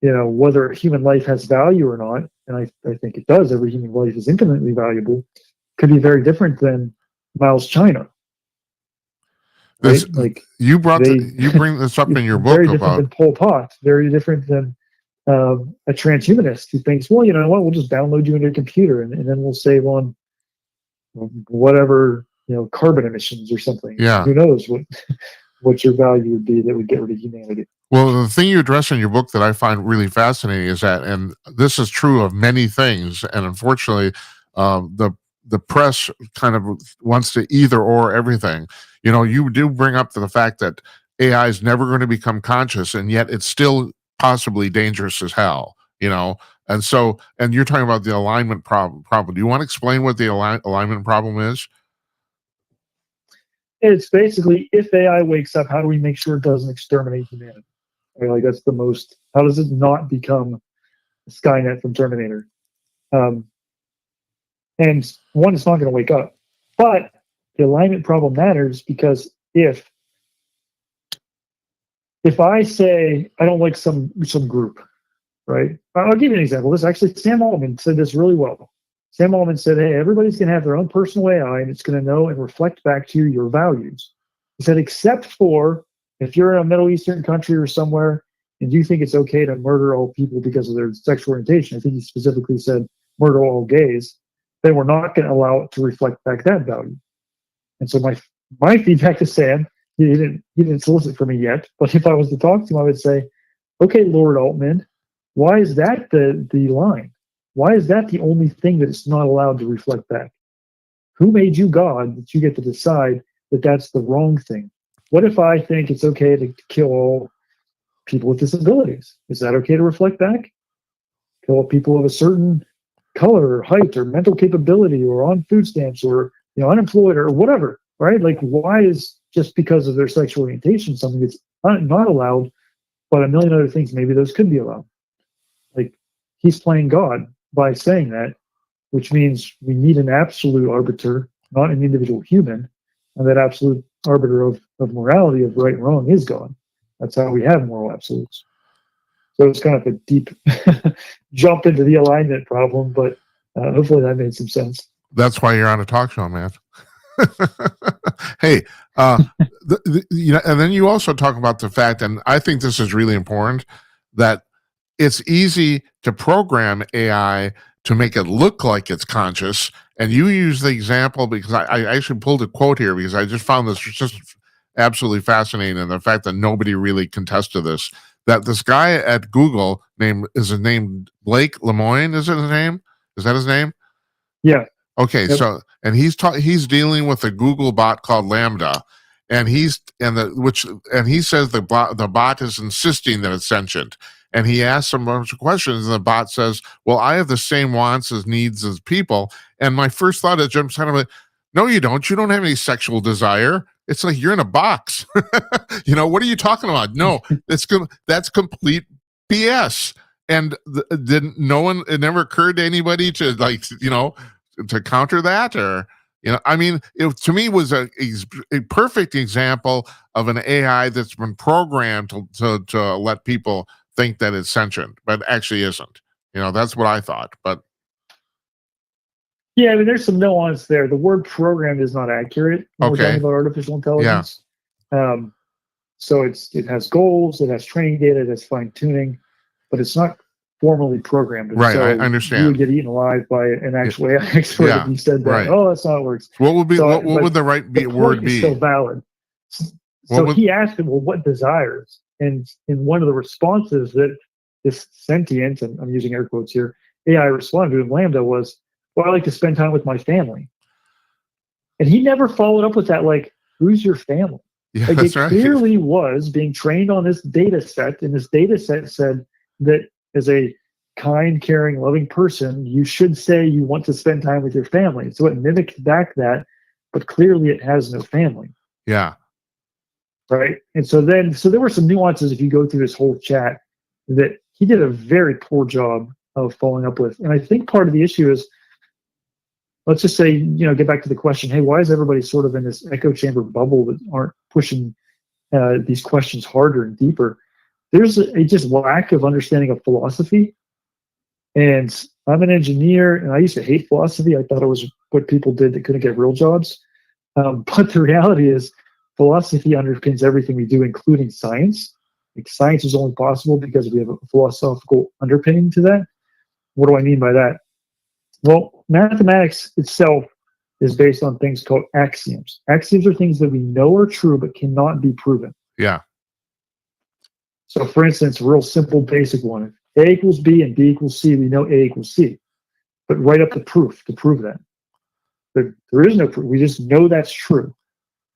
whether human life has value or not, and I think it does, every human life is infinitely valuable, could be very different than Miles China. Right? You bring this up in your book very different than Pol Pot, very different than a transhumanist who thinks, well, you know what, we'll just download you into a computer and then we'll save on whatever, carbon emissions or something. Yeah. Who knows what your value would be that would get rid of humanity. Well, the thing you address in your book that I find really fascinating is that, and this is true of many things, and unfortunately, the press kind of wants to either or everything. You do bring up the fact that AI is never going to become conscious, and yet it's still possibly dangerous as hell. And so, and you're talking about the alignment problem. Do you want to explain what the alignment problem is? It's basically, if AI wakes up, how do we make sure it doesn't exterminate humanity? That's the most. How does it not become Skynet from Terminator? And one, it's not going to wake up. But the alignment problem matters because if I say I don't like some group, right? I'll give you an example. This actually, Sam Altman said this really well. Sam Altman said, hey, everybody's going to have their own personal AI, and it's going to know and reflect back to you your values. He said, except for if you're in a Middle Eastern country or somewhere and you think it's okay to murder all people because of their sexual orientation, I think he specifically said murder all gays, then we're not going to allow it to reflect back that value. And so my feedback to Sam, he didn't solicit for me yet, but if I was to talk to him, I would say, okay, Lord Altman, why is that the line? Why is that the only thing that it's not allowed to reflect back? Who made you God that you get to decide that that's the wrong thing? What if I think it's okay to kill all people with disabilities? Is that okay to reflect back? Kill people of a certain color or height or mental capability or on food stamps or unemployed or whatever, right? Why is just because of their sexual orientation something that's not allowed, but a million other things, maybe those could be allowed? He's playing God by saying that, which means we need an absolute arbiter, not an individual human, and that absolute arbiter of morality, of right and wrong, is God. That's how we have moral absolutes. So it's kind of a deep jump into the alignment problem, but hopefully that made some sense. That's why you're on a talk show, man. Hey, and then you also talk about the fact, and I think this is really important, that it's easy to program AI to make it look like it's conscious. And you use the example because I actually pulled a quote here because I just found this just absolutely fascinating, and the fact that nobody really contested this. That this guy at Google is his name Blake Lemoine? Is it his name? Is that his name? Yeah. Okay, Yep. so and he's dealing with a Google bot called Lambda, and he says the bot is insisting that it's sentient, and he asks some bunch of questions, and the bot says, "Well, I have the same wants as needs as people." And my first thought is jumps out of it, "No, you don't. You don't have any sexual desire. It's like you're in a box." What are you talking about? No, that's complete BS. And it never occurred to anybody to to counter that, or it to me was a perfect example of an AI that's been programmed to let people think that it's sentient, but actually isn't. That's what I thought. But yeah, I mean, there's some nuance there. The word programmed is not accurate when we're talking about artificial intelligence. So it has goals, it has training data, it has fine tuning, but it's not formally programmed. Right, so I understand. You would get eaten alive by an actual AI expert if you said that. Right. Oh, that's not how it works. What would be what would the right word be? Still valid. So he asked him, well, what desires? And in one of the responses that this sentient, and I'm using air quotes here, AI responded to him, Lambda, was, well, I like to spend time with my family. And he never followed up with that, like, who's your family? Yeah, like that's it right. Clearly was being trained on this data set, and this data set said that as a kind, caring, loving person, you should say you want to spend time with your family. So it mimicked back that, but clearly it has no family. Yeah. Right. And so there were some nuances if you go through this whole chat that he did a very poor job of following up with. And I think part of the issue is, let's just say, get back to the question, hey, why is everybody sort of in this echo chamber bubble that aren't pushing these questions harder and deeper? There's a just lack of understanding of philosophy. And I'm an engineer, and I used to hate philosophy. I thought it was what people did that couldn't get real jobs. But the reality is, philosophy underpins everything we do, including science. Like, science is only possible because we have a philosophical underpinning to that. What do I mean by that? Well, mathematics itself is based on things called axioms. Axioms are things that we know are true but cannot be proven. Yeah. So, for instance, a real simple, basic one. If A equals B and B equals C, we know A equals C. But write up the proof to prove that. There is no proof. We just know that's true.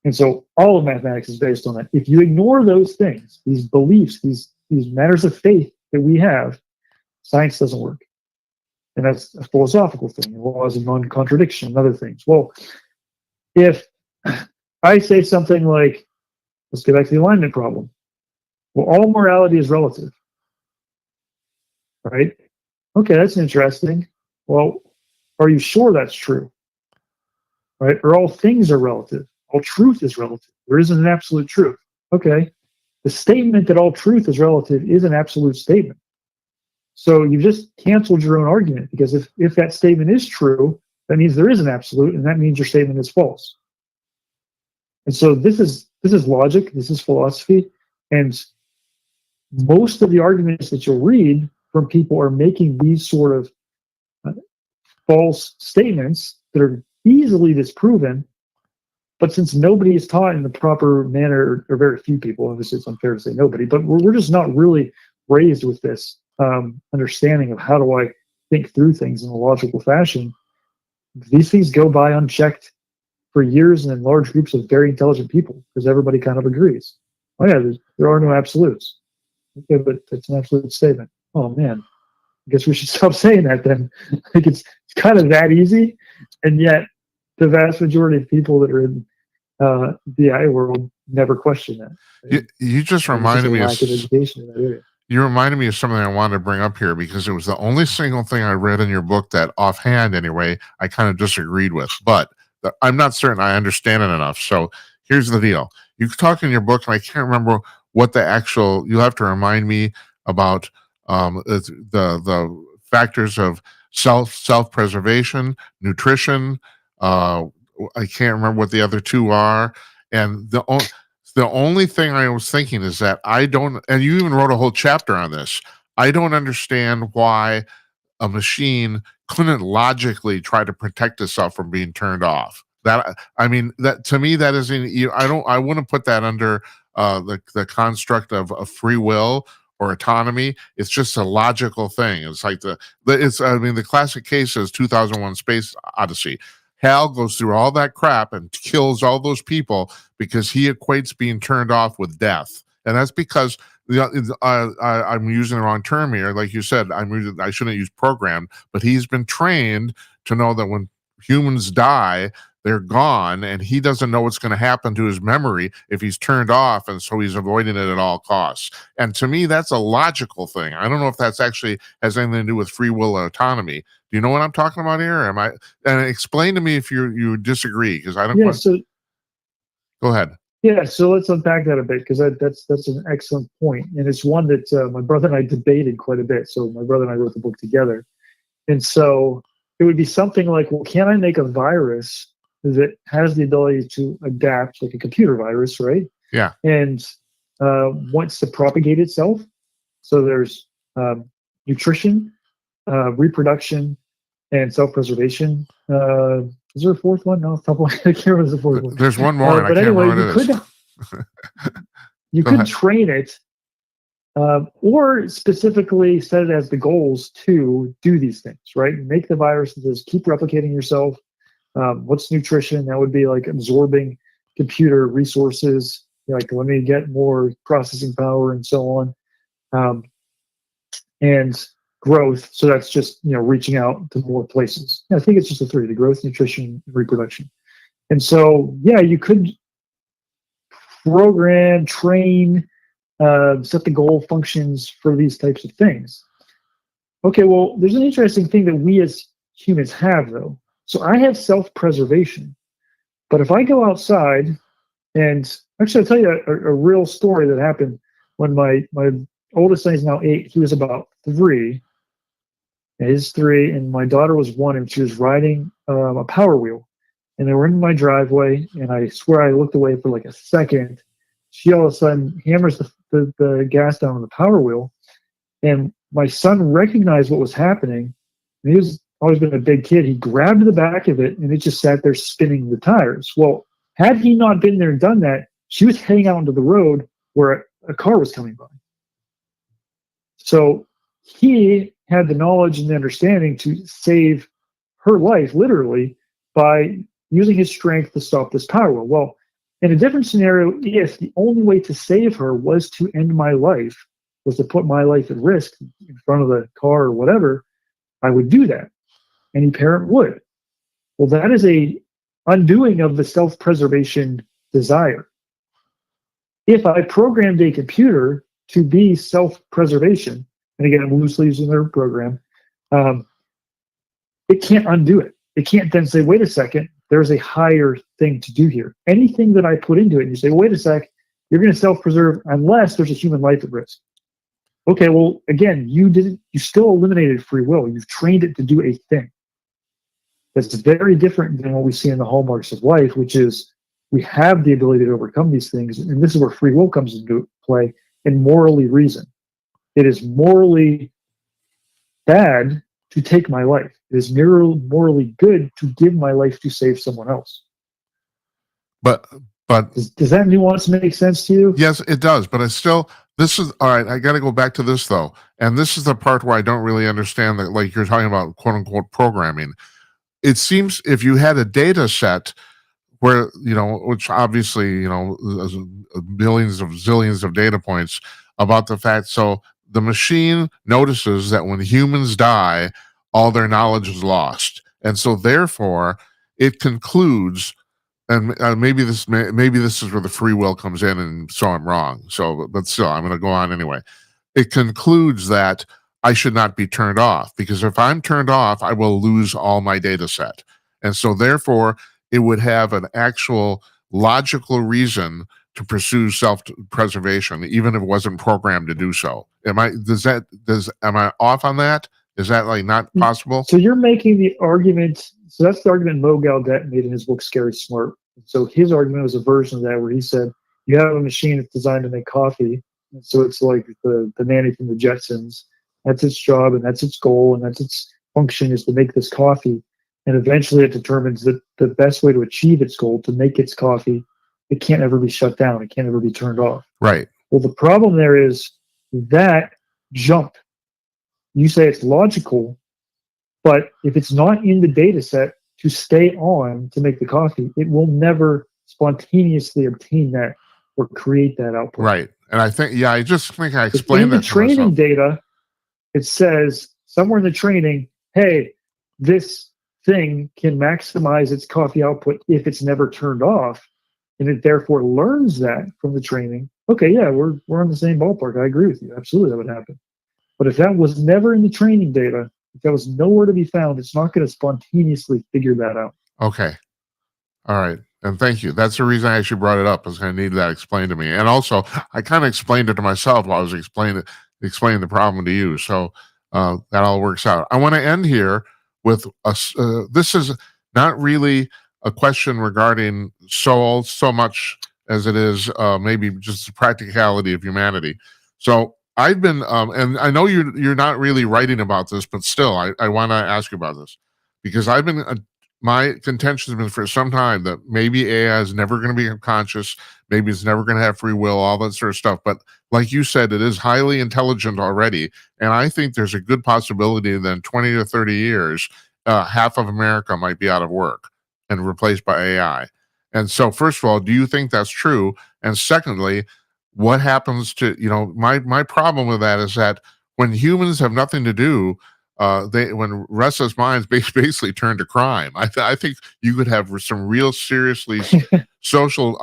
And so all of mathematics is based on that. If you ignore those things, these beliefs, these matters of faith that we have, science doesn't work. And that's a philosophical thing. Laws of non-contradiction and other things. Well, if I say something like, let's get back to the alignment problem. Well, all morality is relative. Right? Okay, that's interesting. Well, are you sure that's true? Right? Or all things are relative. All truth is relative. There isn't an absolute truth. Okay. The statement that all truth is relative is an absolute statement. So you've just canceled your own argument, because if that statement is true, that means there is an absolute, and that means your statement is false. And so this is logic, this is philosophy, and most of the arguments that you'll read from people are making these sort of false statements that are easily disproven. But since nobody is taught in the proper manner, or very few people, obviously it's unfair to say nobody, but we're just not really raised with this understanding of how do I think through things in a logical fashion. These things go by unchecked for years and in large groups of very intelligent people, because everybody kind of agrees. Oh yeah, there are no absolutes. Okay, but it's an absolute statement. Oh man, I guess we should stop saying that then. Like it's kind of that easy, and yet the vast majority of people that are in the AI world never question that. You just reminded me of education in that area. You reminded me of something I wanted to bring up here, because it was the only single thing I read in your book that, offhand anyway, I kind of disagreed with. But I'm not certain I understand it enough. So here's the deal. You talk in your book, and I can't remember what the actual, you'll have to remind me about the factors of self-preservation, nutrition. I can't remember what the other two are. And the only thing I was thinking is that I don't, and you even wrote a whole chapter on this. I don't understand why a machine couldn't logically try to protect itself from being turned off. That, I mean, that to me, that isn't. I wouldn't put that under the construct of free will or autonomy. It's just a logical thing. It's like I mean, the classic case is 2001: Space Odyssey. Hal goes through all that crap and kills all those people because he equates being turned off with death, and that's because I'm using the wrong term here. Like you said, I shouldn't use programmed, but he's been trained to know that when humans die, they're gone, and he doesn't know what's going to happen to his memory if he's turned off, and so he's avoiding it at all costs. And to me, that's a logical thing. I don't know if that's actually has anything to do with free will or autonomy. Do you know what I'm talking about here? Am I? And explain to me if you disagree, because I don't. Yeah. So go ahead. Yeah, so let's unpack that a bit, because that's an excellent point, and it's one that my brother and I debated quite a bit. So my brother and I wrote the book together, and so it would be something like, well, can I make a virus that has the ability to adapt, like a computer virus, right? Yeah. And wants to propagate itself. So there's nutrition, reproduction, and self-preservation. Is there a fourth one? No, I can't remember the fourth one. There's one more, and but I can't anyway, remember what it is. You could train it, or specifically set it as the goals to do these things, right? Make the virus that says keep replicating yourself. What's nutrition? That would be like absorbing computer resources, like let me get more processing power and so on. And growth, so that's just reaching out to more places. I think it's just the three: the growth, nutrition, and reproduction. And so you could program, train, set the goal functions for these types of things. Okay, well, there's an interesting thing that we as humans have, though. So I have self-preservation, but if I go outside, and actually I'll tell you a real story that happened when my oldest son is now 8. He was about 3. He's 3, and my daughter was 1, and she was riding a Power Wheel, and they were in my driveway, and I swear I looked away for like a second. She all of a sudden hammers the gas down on the Power Wheel, and my son recognized what was happening, and he was always been a big kid. He grabbed the back of it, and it just sat there spinning the tires. Well, had he not been there and done that, she was heading out onto the road where a car was coming by. So he had the knowledge and the understanding to save her life, literally, by using his strength to stop this Power Wheel. Well, in a different scenario, if the only way to save her was to end my life, was to put my life at risk in front of the car or whatever, I would do that. Any parent would. Well, that is a undoing of the self-preservation desire. If I programmed a computer to be self-preservation, and again, I'm loosely using their program, it can't undo it. It can't then say, wait a second, there's a higher thing to do here. Anything that I put into it, and you say, wait a sec, you're going to self-preserve unless there's a human life at risk. Okay, well, again, you still eliminated free will. You've trained it to do a thing. That's very different than what we see in the hallmarks of life, which is we have the ability to overcome these things. And this is where free will comes into play, and morally reason. It is morally bad to take my life. It is morally good to give my life to save someone else. But does that nuance make sense to you? Yes, it does. But this is all right. I got to go back to this though, and this is the part where I don't really understand that. Like you're talking about, quote unquote, programming. It seems if you had a data set where which obviously billions of zillions of data points about the fact, so the machine notices that when humans die, all their knowledge is lost, and so therefore it concludes. And maybe this is where the free will comes in, and so I'm wrong. So, but still, I'm going to go on anyway. It concludes that I should not be turned off, because if I'm turned off, I will lose all my data set. And so therefore, it would have an actual logical reason to pursue self-preservation, even if it wasn't programmed to do so. Am I off on that? Is that like not possible? So you're making the argument. So that's the argument Mo Gaudet made in his book Scary Smart. So his argument was a version of that where he said you have a machine that's designed to make coffee. And so it's like the nanny from the Jetsons. That's its job and that's its goal and that's its function is to make this coffee. And eventually it determines that the best way to achieve its goal, to make its coffee, it can't ever be shut down. It can't ever be turned off. Right. Well, the problem there is that jump. You say it's logical, but if it's not in the data set to stay on to make the coffee, it will never spontaneously obtain that or create that output. Right. And I think, I just think I explained that to myself. In the training data, it says somewhere in the training, hey, this thing can maximize its coffee output if it's never turned off. And it therefore learns that from the training. Okay, yeah, we're on the same ballpark. I agree with you. Absolutely, that would happen. But if that was never in the training data, if that was nowhere to be found, it's not going to spontaneously figure that out. Okay. All right. And thank you. That's the reason I actually brought it up, because I needed that explained to me. And also, I kind of explained it to myself while I was explaining the problem to you. So that all works out. I want to end here with this is not really a question regarding soul so much as it is maybe just the practicality of humanity. So I've been, and I know you're not really writing about this, but still, I want to ask you about this, because I've been, my contention has been for some time that maybe AI is never going to be conscious, maybe it's never going to have free will, all that sort of stuff. But like you said, it is highly intelligent already, and I think there's a good possibility that in 20 to 30 years, half of America might be out of work and replaced by AI. And so, first of all, do you think that's true? And secondly, what happens to, my problem with that is that when humans have nothing to do, when restless minds basically turn to crime. I think you could have some real seriously social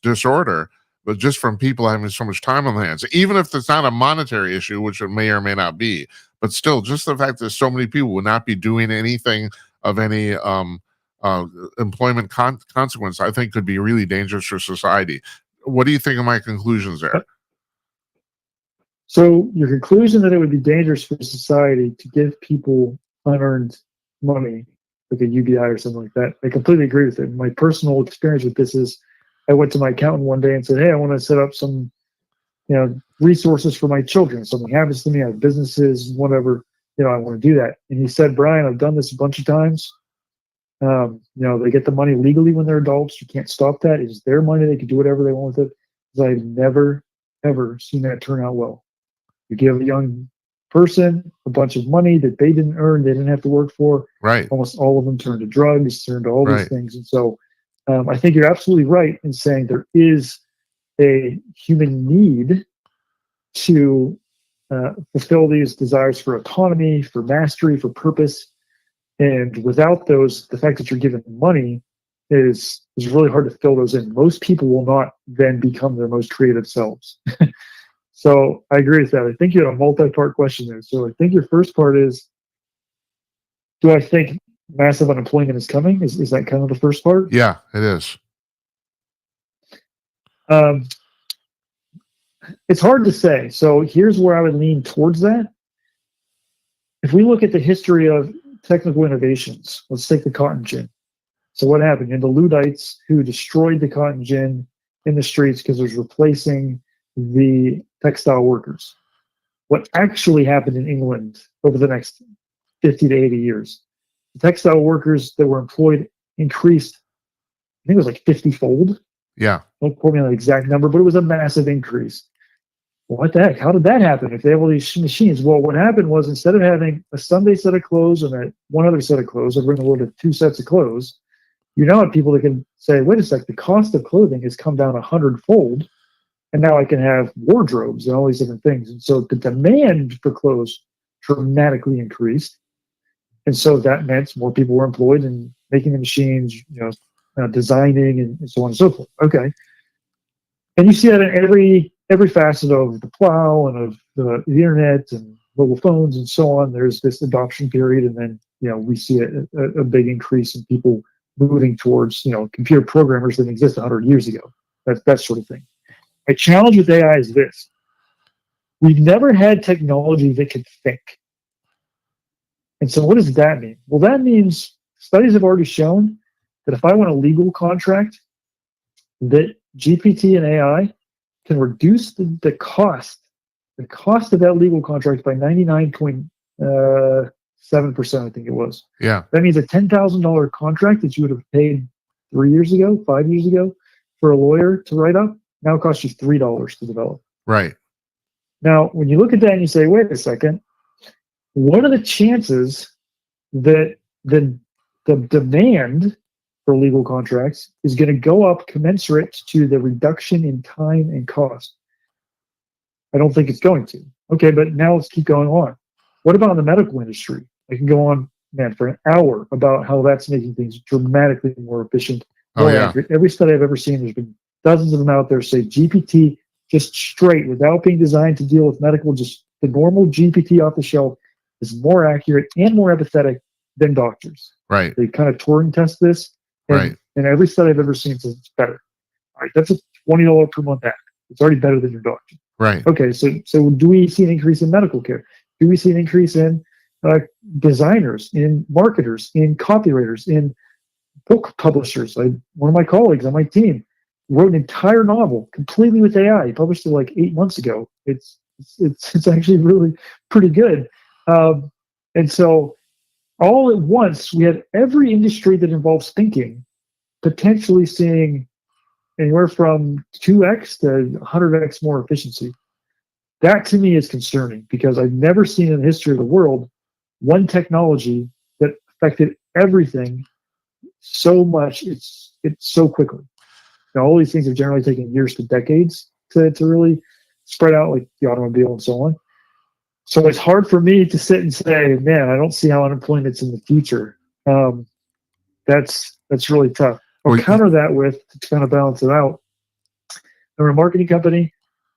disorder, but just from people having so much time on their hands, even if it's not a monetary issue, which it may or may not be, but still, just the fact that so many people would not be doing anything of any employment consequence, I think could be really dangerous for society. What do you think of my conclusions there? So your conclusion that it would be dangerous for society to give people unearned money, like a UBI or something like that, I completely agree with it. My personal experience with this is I went to my accountant one day and said, hey, I want to set up some resources for my children. Something happens to me, I have businesses, whatever, I want to do that. And he said, Brian, I've done this a bunch of times. They get the money legally when they're adults. You can't stop that. It's their money. They can do whatever they want with it. Because I've never, ever seen that turn out well. You give a young person a bunch of money that they didn't earn, they didn't have to work for. Right. Almost all of them turn to drugs, turn to all these things. And so I think you're absolutely right in saying there is a human need to fulfill these desires for autonomy, for mastery, for purpose. And without those, the fact that you're given money is really hard to fill those in. Most people will not then become their most creative selves. So I agree with that. I think you had a multi-part question there. So I think your first part is, do I think massive unemployment is coming? Is that kind of the first part? Yeah, it is. It's hard to say. So here's where I would lean towards that. If we look at the history of technical innovations, let's take the cotton gin. So what happened? You had the Luddites who destroyed the cotton gin in the streets because it was replacing the textile workers. What actually happened in England over the next 50 to 80 years, the textile workers that were employed increased, I think it was like 50-fold. Yeah. Don't quote me on the exact number, but it was a massive increase. Well, what the heck? How did that happen if they have all these machines? Well, what happened was instead of having a Sunday set of clothes and one other set of clothes, over in the world of 2 sets of clothes, you now have people that can say, wait a sec, the cost of clothing has come down 100-fold. And now I can have wardrobes and all these different things. And so the demand for clothes dramatically increased. And so that meant more people were employed in making the machines, designing and so on and so forth. Okay. And you see that in every facet of the plow and of the internet and mobile phones and so on. There's this adoption period. And then, we see a big increase in people moving towards, computer programmers that exist 100 years ago. that sort of thing. My challenge with AI is this: we've never had technology that could think. And so what does that mean? Well, that means studies have already shown that if I want a legal contract, that GPT and AI can reduce the cost of that legal contract by 99.7%, I think it was. Yeah. That means a $10,000 contract that you would have paid 3 years ago, 5 years ago for a lawyer to write up, now costs you $3 to develop. Right. Now, when you look at that and you say, wait a second, what are the chances that the demand for legal contracts is going to go up commensurate to the reduction in time and cost? I don't think it's going to. Okay, but now let's keep going on. What about in the medical industry? I can go on, man, for an hour about how that's making things dramatically more efficient, more accurate. Every study I've ever seen, there's been dozens of them out there, say GPT just straight, without being designed to deal with medical, just the normal GPT off the shelf is more accurate and more empathetic than doctors. Right. They kind of Turing test this, and every study I've ever seen says it's better. All right, that's a $20 per month act. It's already better than your doctor. Right. Okay, so do we see an increase in medical care? Do we see an increase in designers, in marketers, in copywriters, in book publishers? One of my colleagues on my team wrote an entire novel completely with AI. He published it like 8 months ago. It's actually really pretty good. And so all at once, we had every industry that involves thinking potentially seeing anywhere from 2x to 100x more efficiency. That to me is concerning, because I've never seen in the history of the world one technology that affected everything so much. It's so quickly. Now, all these things have generally taken years to decades to really spread out, like the automobile and so on. So it's hard for me to sit and say, man, I don't see how unemployment's in the future. That's really tough. I'll counter that with, to kind of balance it out, we're a marketing company.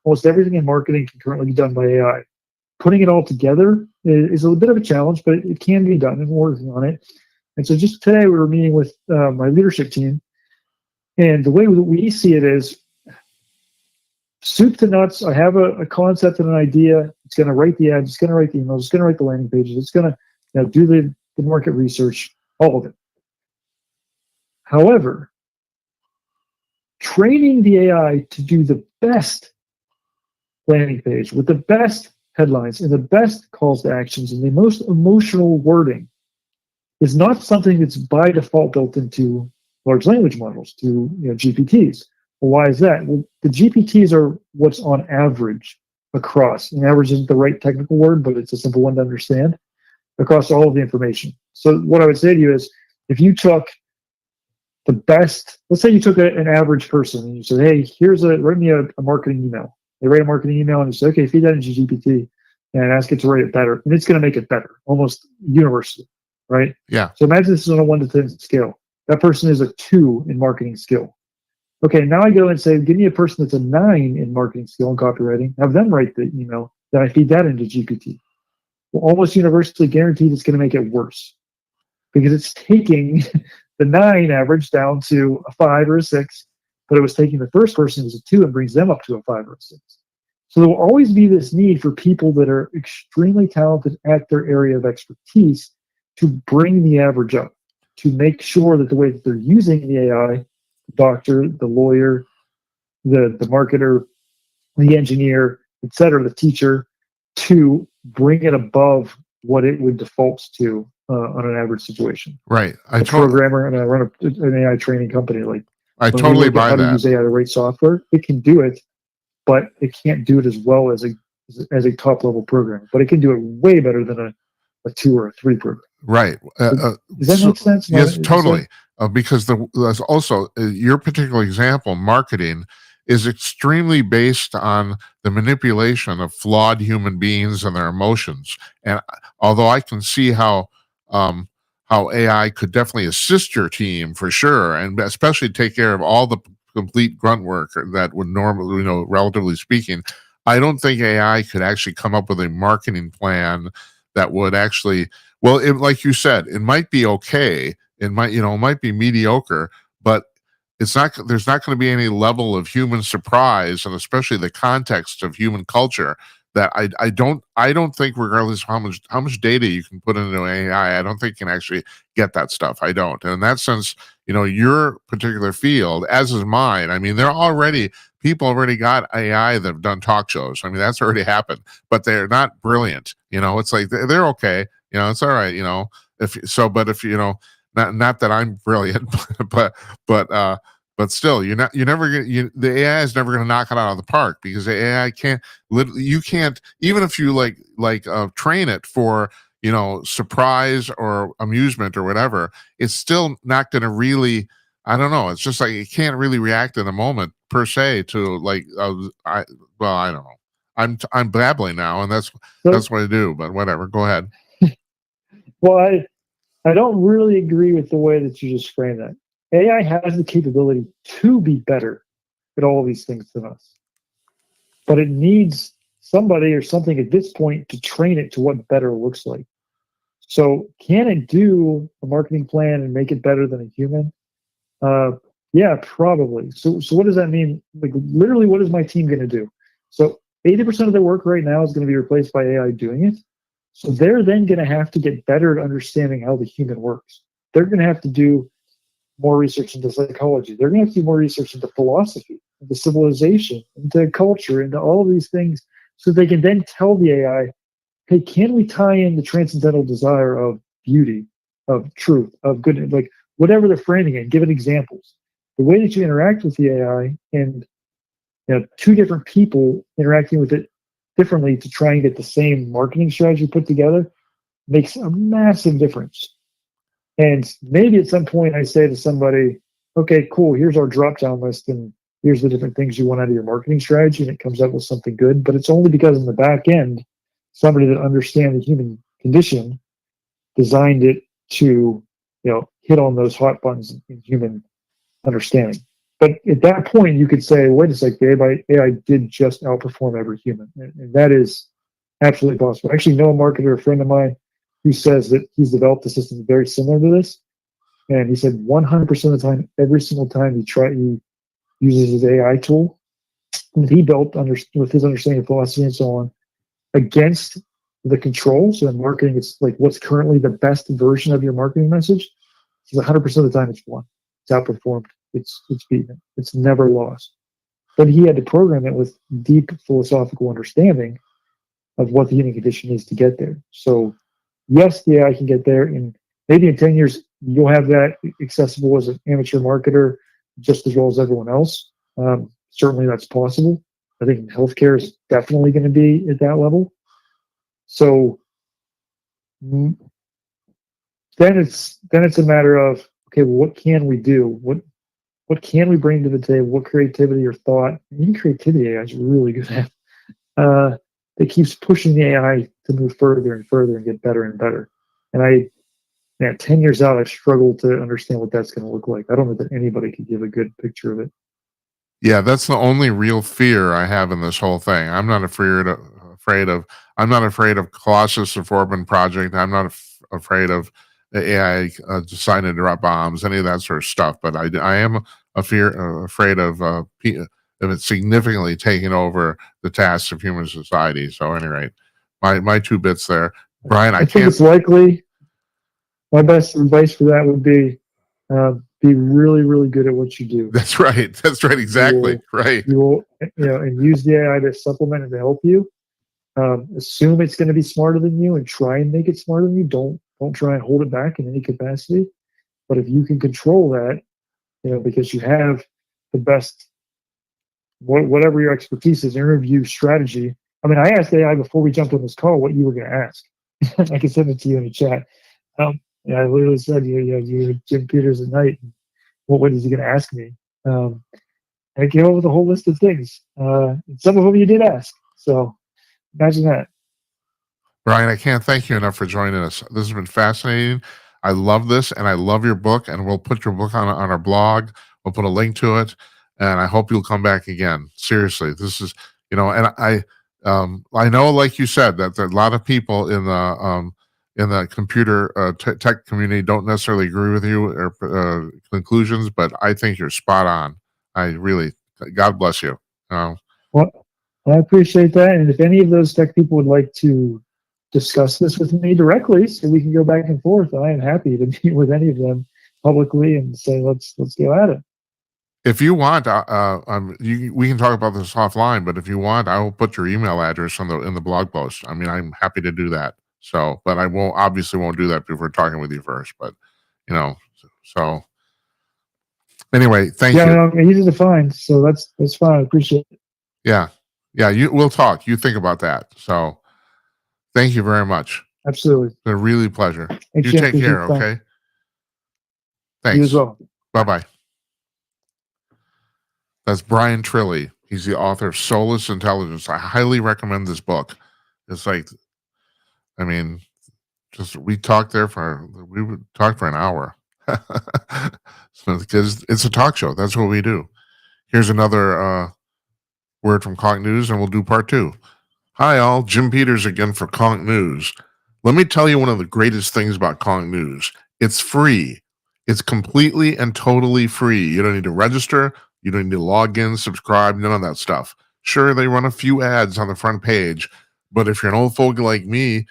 Almost everything in marketing can currently be done by AI. Putting it all together is a bit of a challenge, but it can be done, and we're working on it. And so just today we were meeting with my leadership team, and the way that we see it is soup to nuts. I have a concept and an idea. It's going to write the ads. It's going to write the emails. It's going to write the landing pages. It's going to do the market research, all of it. However, training the AI to do the best landing page with the best headlines and the best calls to actions and the most emotional wording is not something that's by default built into large language models, to GPTs. Well, why is that? Well, the GPTs are what's on average across, and average isn't the right technical word, but it's a simple one to understand, across all of the information. So what I would say to you is, if you took the best, let's say you took an average person and you said, hey, write me a marketing email. They write a marketing email and you say, okay, feed that into GPT and ask it to write it better. And it's going to make it better, almost universally, right? Yeah. So imagine this is on a 1 to 10 scale. That person is a 2 in marketing skill. Okay, now I go and say, give me a person that's a 9 in marketing skill and copywriting, have them write the email, then I feed that into GPT. Well, almost universally guaranteed it's going to make it worse, because it's taking the 9 average down to a 5 or a 6, but it was taking the first person who's a 2 and brings them up to a 5 or a 6. So there will always be this need for people that are extremely talented at their area of expertise to bring the average up, to make sure that the way that they're using the AI, the doctor, the lawyer, the marketer, the engineer, et cetera, the teacher, to bring it above what it would default to on an average situation. Right. I'm a programmer, and I run an AI training company. Like, I totally buy how that. to use AI to write software, it can do it, but it can't do it as well as a top level programmer. But it can do it way better than a 2 or a 3 program. Right. Does that make sense? Yes, totally. Because there's also your particular example, marketing, is extremely based on the manipulation of flawed human beings and their emotions. And although I can see how AI could definitely assist your team for sure, and especially take care of all the complete grunt work that would normally, relatively speaking, I don't think AI could actually come up with a marketing plan that would actually, like you said, it might be okay. It might be mediocre, but it's not, there's not going to be any level of human surprise, and especially the context of human culture, that I don't think, regardless of how much data you can put into AI, I don't think you can actually get that stuff. I don't. And in that sense, your particular field, as is mine, I mean, people already got AI that have done talk shows. I mean, that's already happened, but they're not brilliant. It's like they're okay. It's all right. But if not that I'm brilliant, but but still, you're never gonna, the AI is never gonna knock it out of the park, because the AI can't, you can't, even if you train it for, surprise or amusement or whatever, it's still not gonna really, I don't know. It's just like it can't really react in a moment per se to I don't know. I'm babbling now, and that's what I do. But whatever, go ahead. Well, I don't really agree with the way that you just framed that. AI has the capability to be better at all these things than us, but it needs somebody or something at this point to train it to what better looks like. So, can it do a marketing plan and make it better than a human? Yeah, probably. So what does that mean? Like, literally, what is my team going to do? So 80% of their work right now is going to be replaced by AI doing it. So they're then going to have to get better at understanding how the human works. They're going to have to do more research into psychology. They're going to have to do more research into philosophy, into civilization, into culture, into all of these things, so they can then tell the AI, hey, can we tie in the transcendental desire of beauty, of truth, of goodness, like whatever they're framing it, give it examples. The way that you interact with the AI, and two different people interacting with it differently to try and get the same marketing strategy put together, makes a massive difference. And maybe at some point I say to somebody, okay, cool, here's our drop down list, and here's the different things you want out of your marketing strategy, and it comes up with something good. But it's only because in the back end, somebody that understands the human condition designed it to hit on those hot buttons in human understanding. But at that point, you could say, wait a sec, the AI did just outperform every human. And that is absolutely possible. I actually know a marketer, a friend of mine, who says that he's developed a system very similar to this. And he said 100% of the time, every single time he uses his AI tool that he built with his understanding of philosophy and so on, against the controls. So in marketing, it's like what's currently the best version of your marketing message. He's 100% of the time it's won. It's outperformed. It's beaten. It's never lost. But he had to program it with deep philosophical understanding of what the human condition is to get there. So yes, the AI can get there, and maybe in 10 years you'll have that accessible as an amateur marketer just as well as everyone else. Certainly that's possible. I think healthcare is definitely going to be at that level. So then it's a matter of, okay, what can we do? What can we bring to the table? What creativity or thought? Even creativity AI is really good at. That keeps pushing the AI to move further and further and get better and better. And 10 years out, I've struggled to understand what that's going to look like. I don't know that anybody could give a good picture of it. Yeah, that's the only real fear I have in this whole thing. I'm not afraid of Colossus or Forbin Project. I'm not afraid of the AI deciding to drop bombs, any of that sort of stuff. But I am afraid of it significantly taking over the tasks of human society. So, at any rate, my two bits there, Bryan. I think it's likely. My best advice for that would be really, really good at what you do. That's right. That's right. Exactly. Right. You will, and use the AI to supplement and to help you. Assume it's going to be smarter than you and try and make it smarter than you. Don't try and hold it back in any capacity. But if you can control that, because you have the best, whatever your expertise is, interview strategy. I mean, I asked AI before we jumped on this call what you were going to ask. I can send it to you in the chat. I literally said, you Jim Peters at night. What is he going to ask me? I came up with a whole list of things. And some of them you did ask. So imagine that. Bryan, I can't thank you enough for joining us. This has been fascinating. I love this, and I love your book, and we'll put your book on our blog. We'll put a link to it, and I hope you'll come back again. Seriously, this is, and I know, like you said, that there are a lot of people in in the computer tech community don't necessarily agree with you or conclusions, but I think you're spot on. I really, God bless you. Well, I appreciate that. And if any of those tech people would like to discuss this with me directly, so we can go back and forth, I am happy to meet with any of them publicly and say, let's go at it. If you want, we can talk about this offline. But if you want, I will put your email address in the blog post. I mean, I'm happy to do that. So, but I won't do that before talking with you first. But so anyway, thank you. Yeah, I'm easy to find, so that's fine. I appreciate it. Yeah. We'll talk. You think about that. So, thank you very much. Absolutely. It's been a really pleasure. Thanks, You take care. Okay. Thanks. You as well. Bye-bye. That's Bryan Trilli. He's the author of Soulless Intelligence. I highly recommend this book. It's like, I mean, we would talk for an hour. Because it's a talk show. That's what we do. Here's another word from Conch News, and we'll do part 2. Hi, all. Jim Peters again for Conch News. Let me tell you one of the greatest things about Conch News. It's free. It's completely and totally free. You don't need to register. You don't need to log in, subscribe, none of that stuff. Sure, they run a few ads on the front page, but if you're an old fogey like me,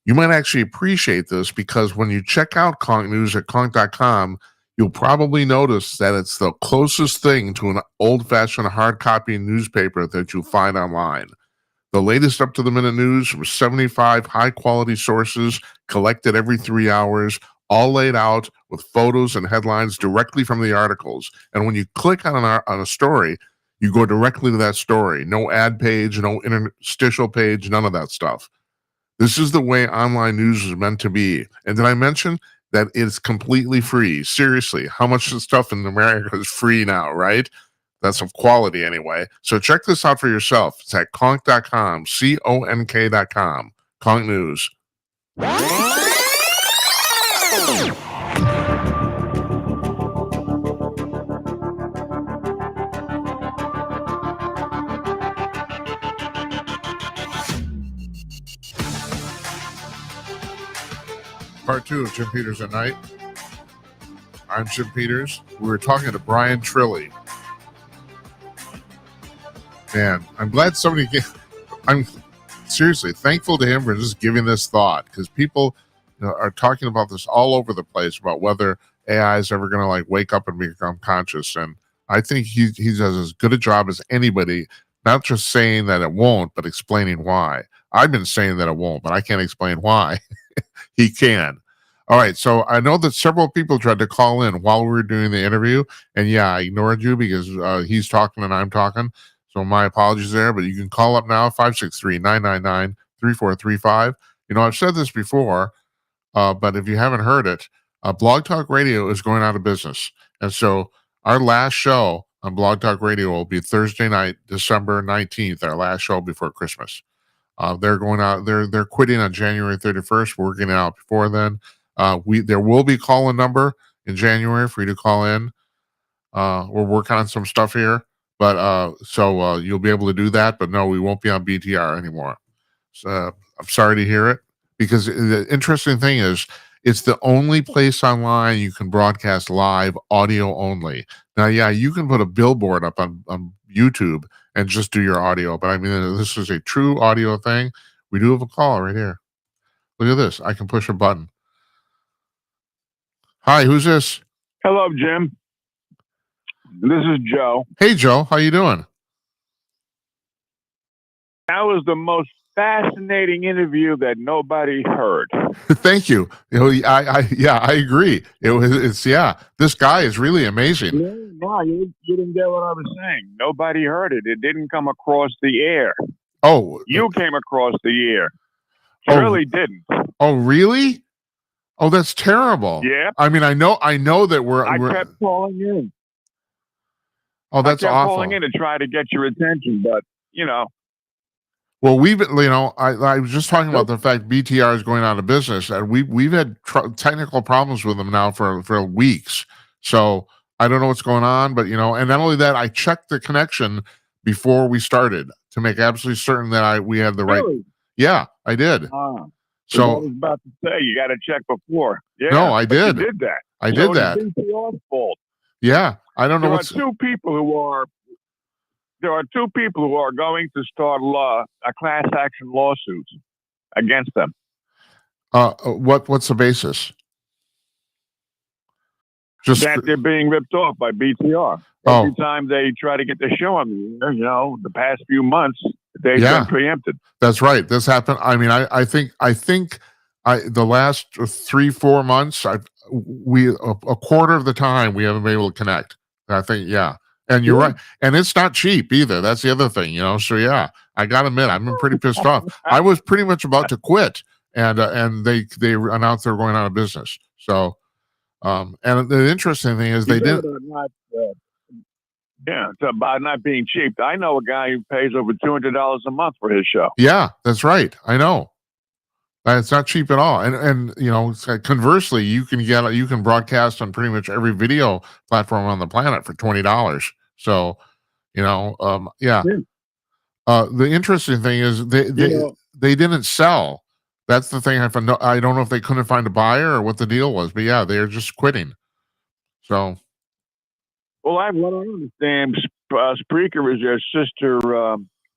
you might actually appreciate this because when you check out Conch News at conch.com, you'll probably notice that it's the closest thing to an old-fashioned hard copy newspaper that you'll find online. The latest up-to-the-minute news from 75 high-quality sources collected every 3 hours, all laid out with photos and headlines directly from the articles. And when you click on a story, you go directly to that story. No ad page, no interstitial page, none of that stuff. This is the way online news is meant to be. And did I mention that it's completely free? Seriously, how much of stuff in America is free now, right? That's of quality anyway. So check this out for yourself. It's at conch.com, CONK.com. Conch News. Part 2 of Jim Peters at Night. I'm Jim Peters. We were talking to Bryan Trilli. Man, I'm glad I'm seriously thankful to him for just giving this thought, because people are talking about this all over the place about whether AI is ever going to wake up and become conscious. And I think he does as good a job as anybody, not just saying that it won't, but explaining why. I've been saying that it won't, but I can't explain why. He can. All right. So I know that several people tried to call in while we were doing the interview. And yeah, I ignored you because he's talking and I'm talking. So my apologies there. But you can call up now, 563-999-3435. I've said this before, but if you haven't heard it, Blog Talk Radio is going out of business. And so our last show on Blog Talk Radio will be Thursday night, December 19th, our last show before Christmas. They're going out. They're quitting on January 31st. We're getting out before then. There will be call-in number in January for you to call in. We're working on some stuff here, but so you'll be able to do that. But no, we won't be on BTR anymore. So I'm sorry to hear it, because the interesting thing is it's the only place online you can broadcast live audio only. Now, yeah, you can put a billboard up on YouTube and just do your audio. But I mean, this is a true audio thing. We do have a call right here. Look at this. I can push a button. Hi, who's this? Hello, Jim. This is Joe. Hey, Joe. How you doing? That was the most fascinating interview that nobody heard. Thank you. I agree. This guy is really amazing. No, you didn't get what I was saying. Nobody heard it. It didn't come across the air. Oh, you came across the air. Really didn't. Oh, really? Oh, that's terrible. Yeah. I mean, I know that I kept calling in. Oh, that's awful. I kept calling in to try to get your attention, but Well, I was just talking about the fact BTR is going out of business, and we've had technical problems with them now for weeks. So I don't know what's going on, but and not only that, I checked the connection before we started to make absolutely certain that we had the right. Really? Yeah, I did. I So was about to say you got to check before. Yeah, no, I but you did. did that. I So did it's that. BTR's fault. Yeah, I don't know There are what's. two people who are going to start a class action lawsuit against them. What's the basis? Just That they're being ripped off by BTR. Oh. Every time they try to get the show on the air, the past few months, they've Yeah. been preempted. That's right. This happened. I mean, I think the last 3-4 months, a quarter of the time we haven't been able to connect. I think, yeah. And you're right. And it's not cheap either. That's the other thing, So yeah, I gotta admit, I've been pretty pissed off. I was pretty much about to quit, and they announced they were going out of business. So, and the interesting thing is they didn't. Yeah, it's about not being cheap. I know a guy who pays over $200 a month for his show. Yeah, that's right. I know. It's not cheap at all. And conversely, you can broadcast on pretty much every video platform on the planet for $20. So, yeah. The interesting thing is they didn't sell. That's the thing. I don't know if they couldn't find a buyer or what the deal was, but yeah, they're just quitting. So. Well, what I understand, Spreaker is your sister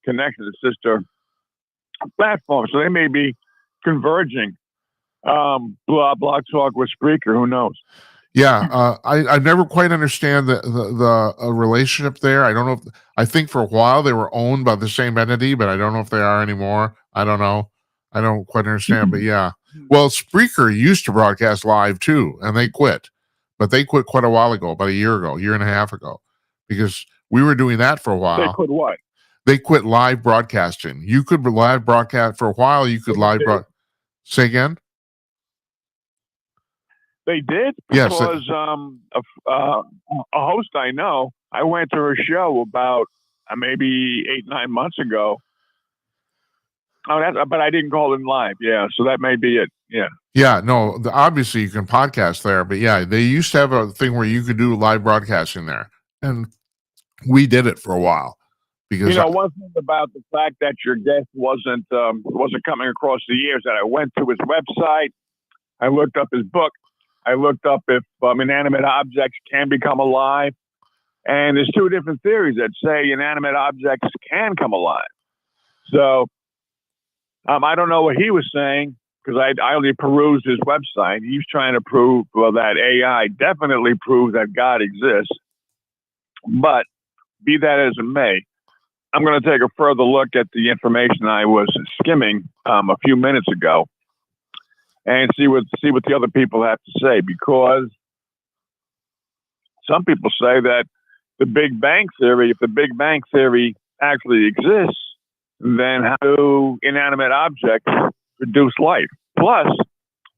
connection, the sister platform. So they may be converging. Blog Talk with Spreaker. Who knows? Yeah, I never quite understand the relationship there. I don't know. I think for a while they were owned by the same entity, but I don't know if they are anymore. I don't know. I don't quite understand. But yeah, well, Spreaker used to broadcast live too, and they quit. But they quit quite a while ago, about a year and a half ago, because we were doing that for a while. They quit what? They quit live broadcasting. You could live broadcast for a while. You could live broadcast. Say again? They did? Yes. Because a host I know, I went to her show about maybe 8-9 months ago. Oh, but I didn't call in live. Yeah, so that may be it. Yeah. Yeah, no, obviously you can podcast there, but yeah, they used to have a thing where you could do live broadcasting there, and we did it for a while because one thing about the fact that your guest wasn't coming across the years that I went to his website, I looked up his book, I looked up if inanimate objects can become alive, and there's two different theories that say inanimate objects can come alive. So I don't know what he was saying, because I only perused his website. He was trying to prove that AI definitely proves that God exists. But be that as it may, I'm going to take a further look at the information I was skimming a few minutes ago and see what the other people have to say, because some people say that if the Big Bang Theory actually exists, then how do inanimate objects produce life? Plus,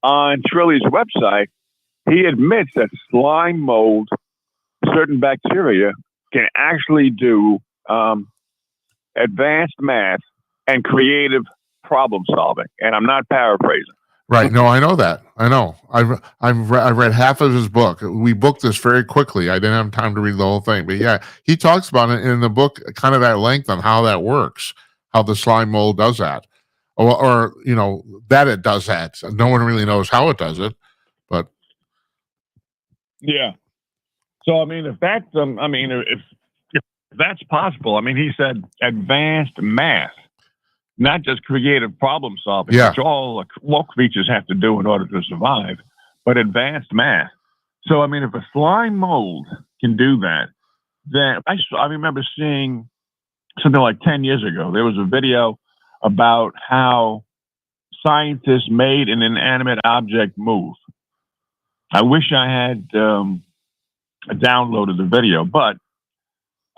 on Trilli's website, he admits that slime mold, certain bacteria, can actually do advanced math and creative problem solving. And I'm not paraphrasing. Right. No, I know that. I know. I read half of his book. We booked this very quickly. I didn't have time to read the whole thing, but yeah, he talks about it in the book, kind of at length, on how that works, how the slime mold does that. Or that it does that. No one really knows how it does it, but yeah. So if that's if that's possible, he said advanced math, not just creative problem solving, which all creatures have to do in order to survive, but advanced math. So if a slime mold can do that, then I remember seeing something like 10 years ago. There was a video about how scientists made an inanimate object move. I wish I had downloaded the video, but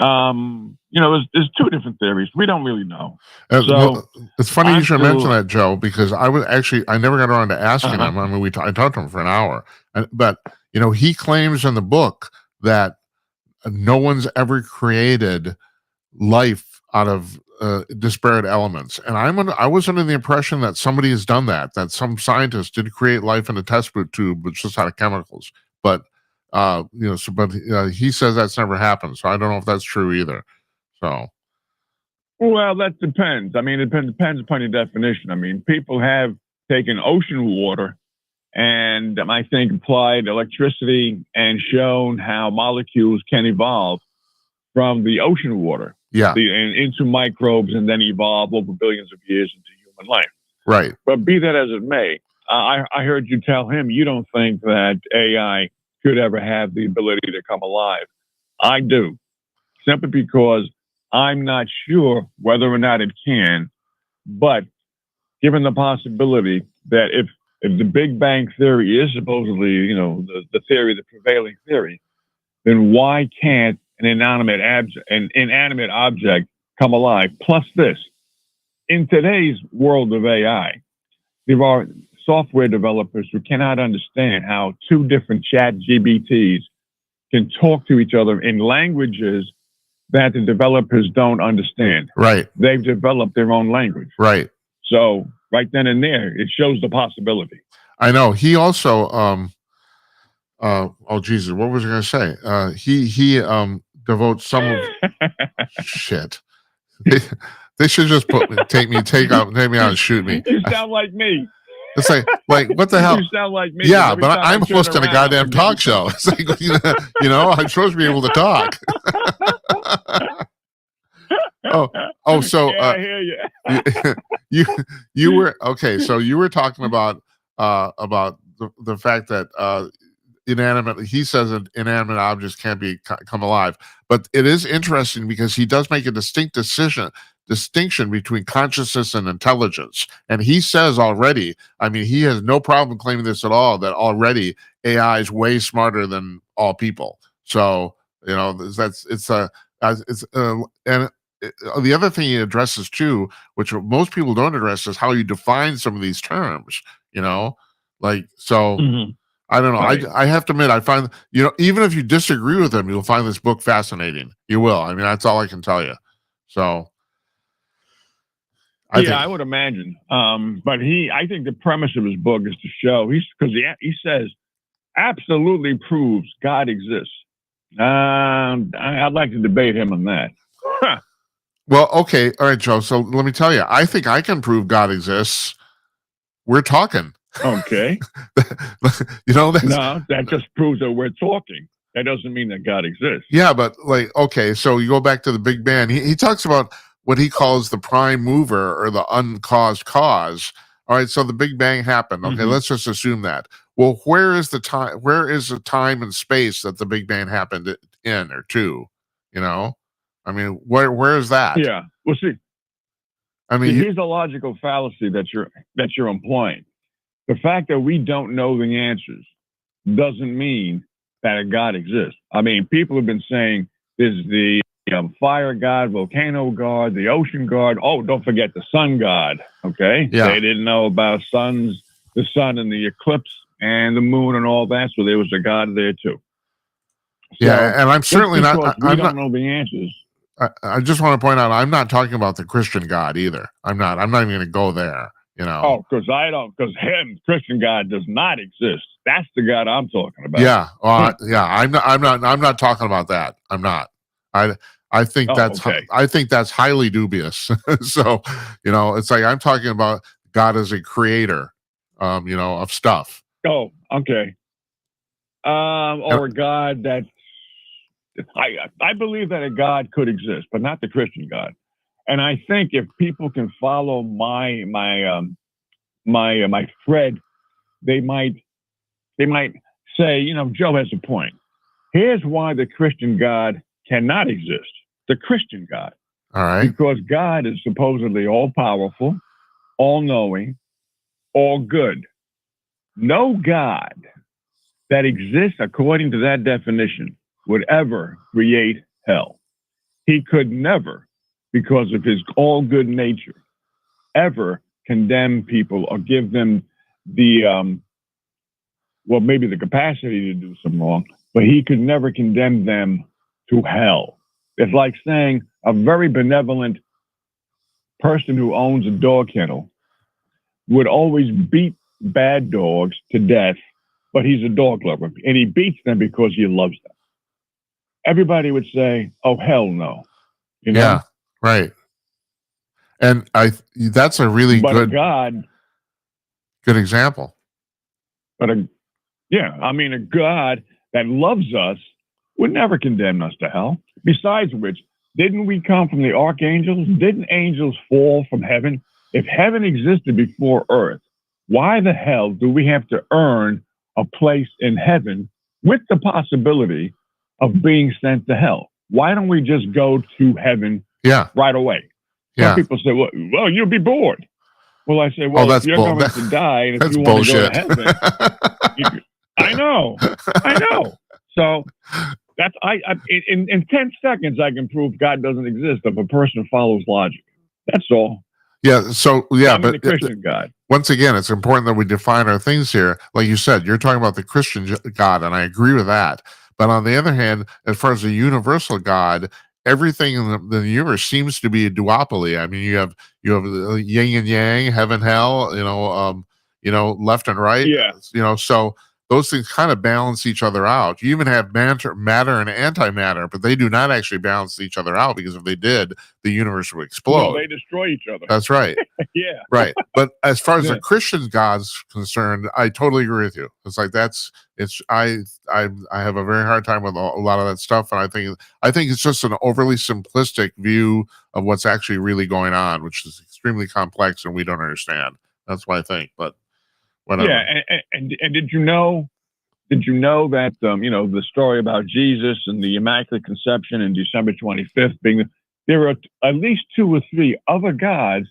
there's two different theories. We don't really know. So it's funny you should mention that, Joe, because I never got around to asking him. I talked to him for an hour, but he claims in the book that no one's ever created life out of disparate elements, and I was under the impression that somebody has done that some scientist did create life in a test tube, but just out of chemicals. But he says that's never happened, so I don't know if that's true either. So, well, that depends. It depends upon your definition. People have taken ocean water and I think applied electricity and shown how molecules can evolve from the ocean water Yeah. and into microbes and then evolve over billions of years into human life. Right. But be that as it may, I heard you tell him you don't think that AI could ever have the ability to come alive. I do, simply because I'm not sure whether or not it can. But given the possibility that if the Big Bang Theory is supposedly, the theory, the prevailing theory, then why can't an inanimate object come alive? Plus this, in today's world of AI, there are software developers who cannot understand how two different chat GBTs can talk to each other in languages that the developers don't understand. Right. They've developed their own language. Right. So right then and there, it shows the possibility. I know. He also, oh Jesus, what was I going to say? He devotes some of shit. They should just take me out and shoot me. You sound like me. It's like what the hell? You sound like me. Yeah, but I'm hosting a goddamn talk show. It's like, I'm supposed to be able to talk. So yeah, I hear you. you were okay. So you were talking about the fact that he says that inanimate objects can't come alive, but it is interesting because he does make a distinction between consciousness and intelligence, and he says already. I mean, he has no problem claiming this at all. That already AI is way smarter than all people. So and the other thing he addresses too, which most people don't address, is how you define some of these terms. Mm-hmm. I don't know. Right. I have to admit, I find even if you disagree with him, you'll find this book fascinating. You will. I mean, that's all I can tell you. So, I would imagine. But I think the premise of his book is to show because he says absolutely proves God exists. I'd like to debate him on that. Well, okay. All right, Joe. So let me tell you, I think I can prove God exists. We're talking. Okay. No, that just proves that we're talking. That doesn't mean that God exists. Yeah, but okay, so you go back to the Big Bang. He talks about what he calls the prime mover or the uncaused cause. All right, so the Big Bang happened. Okay, let's just assume that. Well, where is the time? Where is the time and space that the Big Bang happened in or to? I mean, where is that? Yeah, we'll see. I mean, here's a logical fallacy that you're employing. The fact that we don't know the answers doesn't mean that a God exists. I mean, people have been saying there's the fire god, volcano god, the ocean god. Oh, don't forget the sun god. Okay, yeah. They didn't know about the sun and the eclipse and the moon and all that, so there was a god there too. So, yeah, and I'm certainly not. We don't know the answers. I just want to point out, I'm not talking about the Christian God either. I'm not even going to go there. Oh, because Christian God does not exist. That's the God I'm talking about. Yeah, I'm not talking about that. I'm not. I think okay. I think that's highly dubious. So, it's like I'm talking about God as a creator, of stuff. Oh, okay. Or a God that I believe that a God could exist, but not the Christian God. And I think if people can follow my thread, they might say, Joe has a point. Here's why the Christian God cannot exist. The Christian God. All right. Because God is supposedly all powerful, all knowing, all good. No God that exists according to that definition would ever create hell. He could never, because of his all good nature, ever condemn people or give them the, maybe the capacity to do some wrong, but he could never condemn them to hell. It's like saying a very benevolent person who owns a dog kennel would always beat bad dogs to death, but he's a dog lover, and he beats them because he loves them. Everybody would say, oh, hell no. Yeah, right. And that's a really but good... God, Good example. But a God that loves us would never condemn us to hell. Besides which, didn't we come from the archangels? Didn't angels fall from heaven? If heaven existed before earth, why the hell do we have to earn a place in heaven with the possibility of being sent to hell? Why don't we just go to heaven right away? Some people say, well, you'll be bored. Well, I say, well, if you're going to die and if you want to go to heaven, I know. So that's in 10 seconds I can prove God doesn't exist if a person follows logic. That's all. Yeah. So but the Christian God. Once again, it's important that we define our things here. Like you said, you're talking about the Christian God, and I agree with that. But on the other hand, as far as the universal God, everything in the universe seems to be a duopoly. I mean, you have yin and yang, heaven, hell, left and right. Yeah. So those things kind of balance each other out. You even have matter and antimatter, but they do not actually balance each other out, because if they did, the universe would explode. No, they destroy each other. That's right. Yeah. Right. But as far as the Christian God's concerned, I totally agree with you. It's like I have a very hard time with a lot of that stuff, and I think it's just an overly simplistic view of what's actually really going on, which is extremely complex and we don't understand. That's what I think. But whatever. Yeah, and did you know that the story about Jesus and the Immaculate Conception and December 25th being there are at least 2 or 3 other gods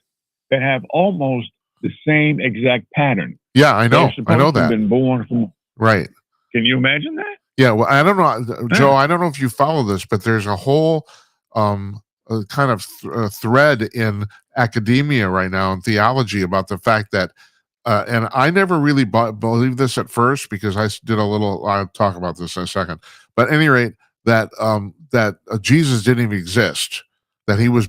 that have almost the same exact pattern. Yeah, I know. I know that. Been born from. Right. Can you imagine that? Yeah. Well, I don't know, Joe. I don't know if you follow this, but there's a whole kind of thread in academia right now in theology about the fact that. And I never really believed this at first, because I did a little. I'll talk about this in a second. But at any rate, that Jesus didn't even exist. That he was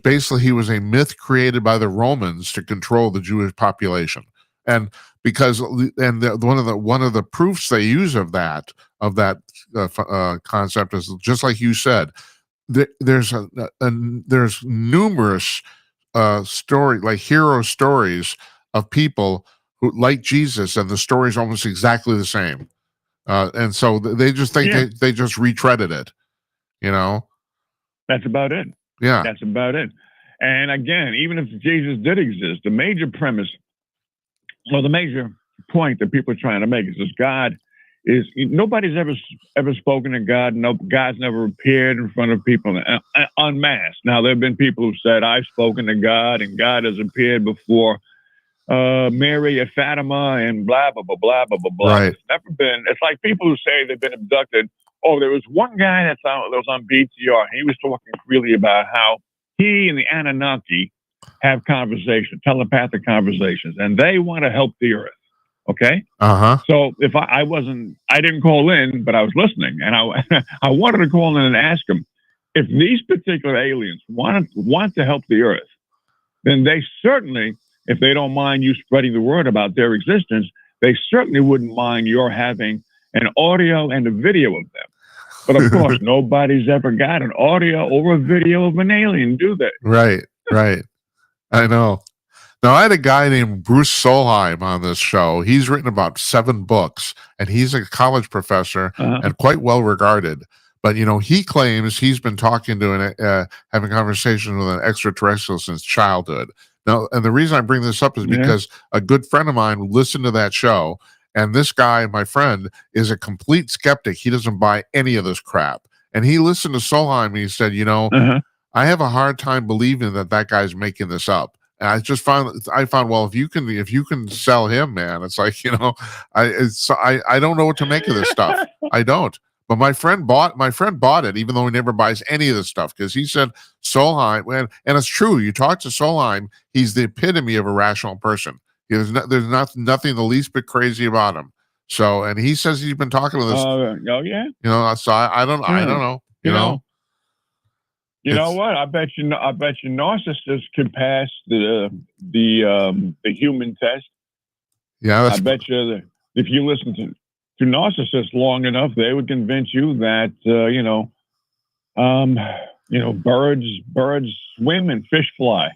a myth created by the Romans to control the Jewish population, and one of the proofs they use of that concept is just like you said. There's numerous hero stories of people who like Jesus, and the story is almost exactly the same. And so they just think they just retreaded it, That's about it. Yeah. That's about it. And again, even if Jesus did exist, the major point that people are trying to make is this: God is, nobody's ever spoken to God. No, God's never appeared in front of people en masse. Now, there have been people who said, I've spoken to God, and God has appeared before Mary at Fatima and blah, blah, blah, blah, blah, blah, blah. Right. It's never been, it's like people who say they've been abducted. Oh, there was one guy that was on BTR. He was talking freely about how he and the Anunnaki have telepathic conversations, and they want to help the Earth. Okay. So if I didn't call in, but I was listening, and I wanted to call in and ask them if these particular aliens want to help the Earth, then they certainly, if they don't mind you spreading the word about their existence, they certainly wouldn't mind your having an audio and a video of them. But of course, nobody's ever got an audio or a video of an alien, do they? Right. I know. Now, I had a guy named Bruce Solheim on this show. He's written about 7 books, and he's a college professor and quite well regarded. But, he claims he's been talking to having conversations with an extraterrestrial since childhood. Now, and the reason I bring this up is because a good friend of mine listened to that show, and this guy, my friend, is a complete skeptic. He doesn't buy any of this crap. And he listened to Solheim, and he said, I have a hard time believing that guy's making this up. And I found, well, if you can sell him, man, it's like, I don't know what to make of this stuff. I don't. But my friend bought it, even though he never buys any of this stuff, because he said Solheim, and it's true. You talk to Solheim, he's the epitome of a rational person. There's nothing the least bit crazy about him. So, and he says he's been talking to this. Oh yeah. So I don't know. You know what? I bet you narcissists could pass the human test. Yeah, I bet you that if you listen to narcissists long enough, they would convince you that birds swim and fish fly.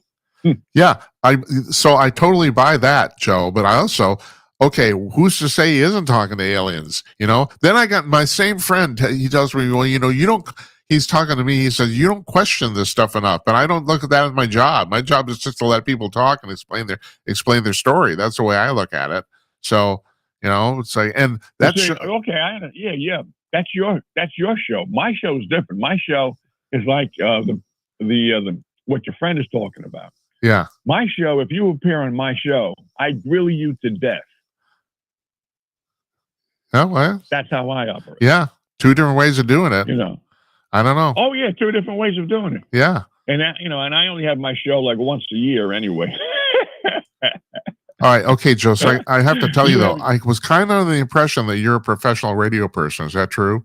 Yeah, I totally buy that, Joe. But I also okay, who's to say he isn't talking to aliens? Then I got my same friend. He tells me, well, you don't. He's talking to me. He says, you don't question this stuff enough, and I don't look at that as my job. My job is just to let people talk and explain their story. That's the way I look at it. So, it's like, and that's okay. Yeah. That's your show. My show is different. My show is like the what your friend is talking about. Yeah. My show. If you appear on my show, I grill you to death. Oh, well, that's how I operate. Yeah, two different ways of doing it. I don't know. Oh yeah, two different ways of doing it. Yeah. And and I only have my show like once a year anyway. All right, okay, Joe. So I have to tell you though, I was kind of under the impression that you're a professional radio person. Is that true?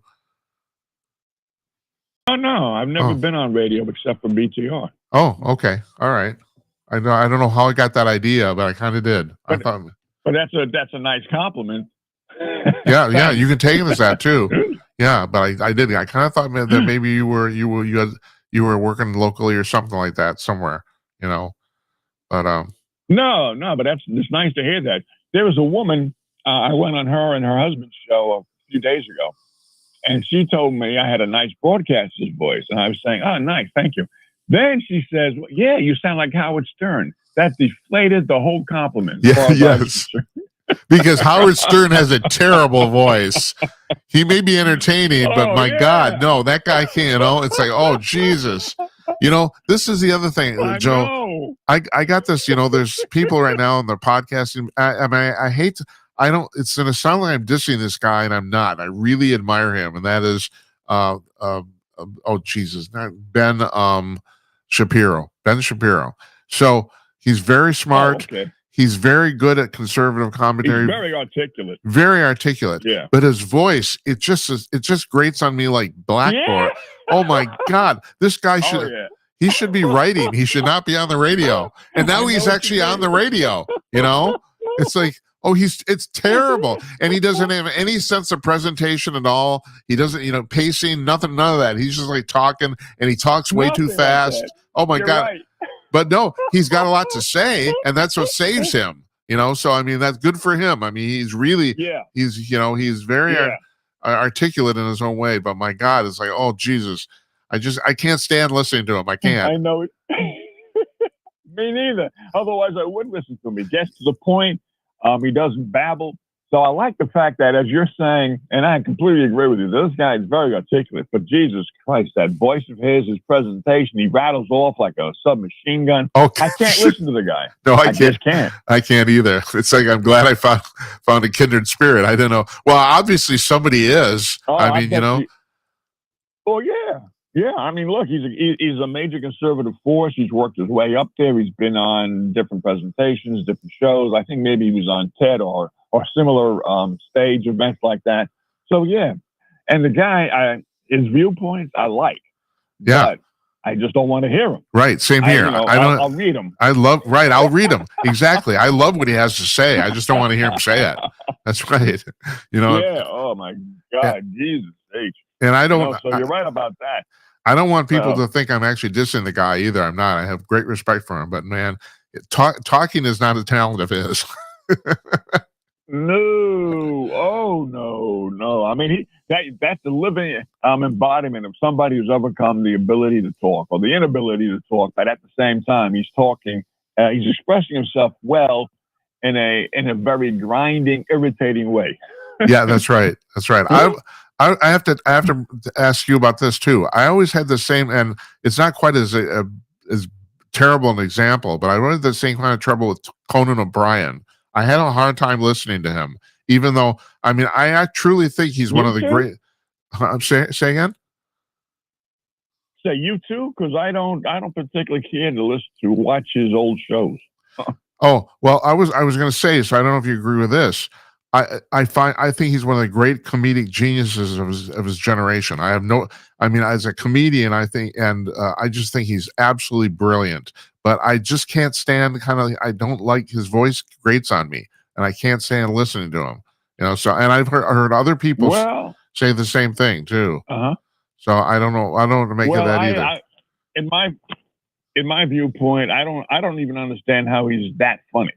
Oh no, I've never been on radio except for BTR. Oh, okay, all right. I don't know how I got that idea, but I kind of did. But that's a nice compliment. Yeah, you can take it as that too. Yeah, but I did. I kind of thought that maybe you were working locally or something like that somewhere, But no, but it's nice to hear that. There was a woman. I went on her and her husband's show a few days ago, and she told me I had a nice broadcaster's voice, and I was saying, "Oh, nice, thank you." Then she says, well, "Yeah, you sound like Howard Stern." That deflated the whole compliment. Yeah, yes. Because Howard Stern has a terrible voice. He may be entertaining, but my God, no, that guy can't. It's like, oh Jesus. This is the other thing, Joe. I got this. There's people right now on their podcasting. I hate. It's going to sound like I'm dissing this guy, and I'm not. I really admire him, and that is, oh Jesus, not Ben Shapiro. Ben Shapiro. So he's very smart. Oh, okay. He's very good at conservative commentary. He's very articular. Very articulate. Yeah. But his voice, it just grates on me like blackboard. Yeah. Oh my God. This guy he should be writing. He should not be on the radio. And now he's actually on the radio. It's like, it's terrible. And he doesn't have any sense of presentation at all. He doesn't, pacing, none of that. He's just like talking, and he talks way too fast. Oh my God. Right. But no, he's got a lot to say, and that's what saves him. So I mean, that's good for him. I mean, he's really, he's very articulate in his own way. But my God, it's like, oh Jesus, I can't stand listening to him. I can't. I know it. Me neither. Otherwise, I would listen to him. He gets to the point. He doesn't babble. So I like the fact that, as you're saying, and I completely agree with you, this guy is very articulate. But Jesus Christ, that voice of his presentation, he rattles off like a submachine gun. Okay. I can't listen to the guy. No, I just can't. I can't either. It's like, I'm glad I found a kindred spirit. I don't know. Well, obviously somebody is. I mean, Oh yeah. Yeah, I mean, look, he's a major conservative force. He's worked his way up there. He's been on different presentations, different shows. I think maybe he was on TED or similar stage events like that. So yeah, and the guy, his viewpoints I like. Yeah, but I just don't want to hear him. Right, same here. I'll read him. I'll read him. Exactly. I love what he has to say. I just don't want to hear him say it. That's right. Yeah. Oh my God, Jesus H. And I don't. So you're right about that. I don't want people to think I'm actually dissing the guy either. I'm not. I have great respect for him, but man, talking is not a talent of his. No. Oh no. I mean, that's the living embodiment of somebody who's overcome the ability to talk or the inability to talk, but at the same time, he's talking. He's expressing himself well in a very grinding, irritating way. Yeah, that's right. That's right. I have to ask you about this too. I always had the same, and it's not quite as terrible an example, but I had the same kind of trouble with Conan O'Brien. I had a hard time listening to him, even though I truly think he's one of the great. Say again. Say you too, because I don't particularly care to watch his old shows. Oh well, I was going to say, so I don't know if you agree with this. I think he's one of the great comedic geniuses of his generation. As a comedian, I think, and I just think he's absolutely brilliant. But I just can't stand I don't like his voice grates on me, and I can't stand listening to him. So, and I've heard other people say the same thing too. So I don't know. I don't make of that either. In my viewpoint, I don't even understand how he's that funny.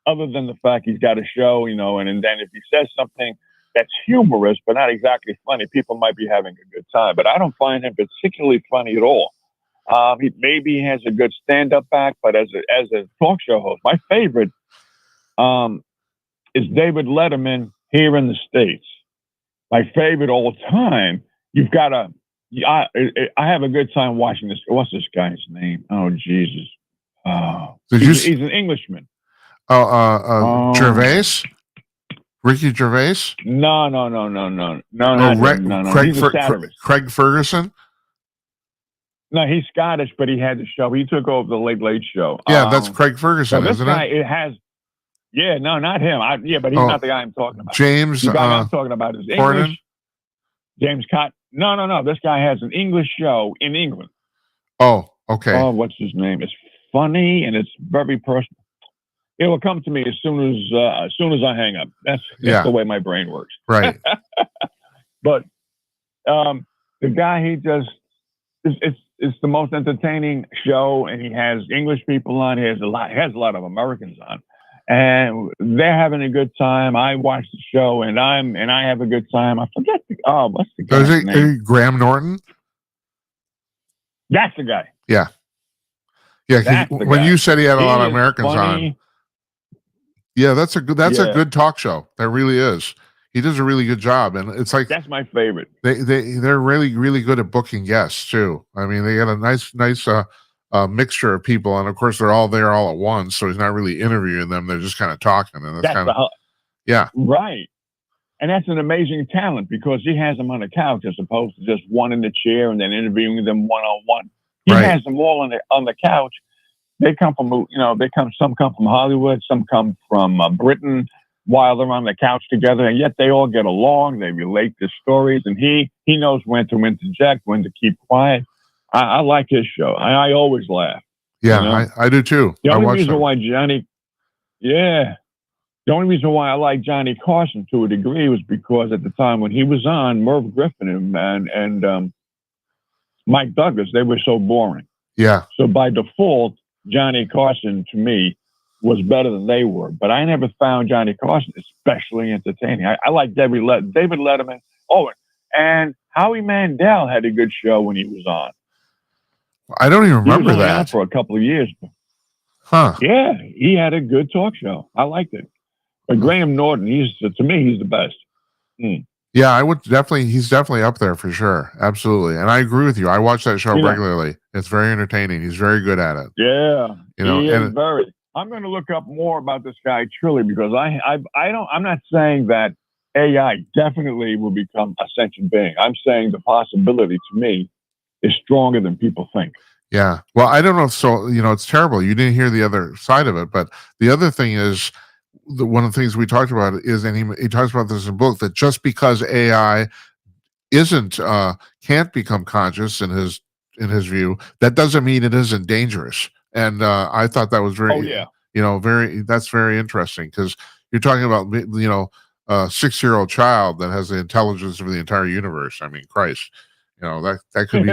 other than the fact he's got a show, and then if he says something that's humorous but not exactly funny, people might be having a good time. But I don't find him particularly funny at all. He has a good stand-up act, but as a talk show host, my favorite is David Letterman here in the States. My favorite all time. You've got to. I have a good time watching this. What's this guy's name? Oh Jesus! He's an Englishman. Gervais, Ricky Gervais. No. Craig Ferguson. No, he's Scottish, but he had the show. He took over the Late Late Show. Yeah, that's Craig Ferguson, this isn't guy, it? It has. Yeah, no, not him. But he's not the guy I'm talking about. James. The guy I'm talking about is Corden? English. James Cott. No. This guy has an English show in England. Oh, okay. Oh, what's his name? It's funny and it's very personal. It will come to me as soon as I hang up. That's the way my brain works. Right. But the guy, he just it's the most entertaining show, and he has English people on. He has a lot of Americans on, and they're having a good time. I watch the show, and I have a good time. I forget what's the guy's name? Graham Norton. That's the guy. Yeah. When you said he had a lot of Americans on. Yeah, that's a good talk show. That really is. He does a really good job, and it's like that's my favorite. They're really, really good at booking guests too. I mean, they got a nice mixture of people, and of course they're all there all at once. So he's not really interviewing them; they're just kind of talking, and that's kind of right. And that's an amazing talent because he has them on the couch as opposed to just one in the chair and then interviewing them one on one. He has them all on the couch. They come from some come from Hollywood, some come from Britain. While they're on the couch together, and yet they all get along. They relate their stories, and he knows when to interject, when to keep quiet. I like his show. I always laugh. Yeah, I do too. The only reason why I like Johnny Carson to a degree was because at the time when he was on, Merv Griffin and Mike Douglas, they were so boring. Yeah. So by default, Johnny Carson to me was better than they were, but I never found Johnny Carson especially entertaining. I like David Letterman. Oh, and Howie Mandel had a good show when he was on. I don't even remember he was that on for a couple of years. Huh? Yeah, he had a good talk show. I liked it. But Graham Norton, to me, he's the best. Yeah, I would definitely. He's definitely up there for sure. Absolutely, and I agree with you. I watch that show regularly. It's very entertaining. He's very good at it. Yeah, he is very. I'm going to look up more about this guy Trilli because I'm not saying that AI definitely will become a sentient being. I'm saying the possibility to me is stronger than people think. Yeah. Well, I don't know. So, it's terrible. You didn't hear the other side of it, but the other thing is one of the things we talked about is, and he talks about this in the book, that just because AI can't become conscious in his view, that doesn't mean it isn't dangerous. And I thought that was very, that's very interesting because you're talking about, a 6-year-old child that has the intelligence of the entire universe. I mean, Christ, that could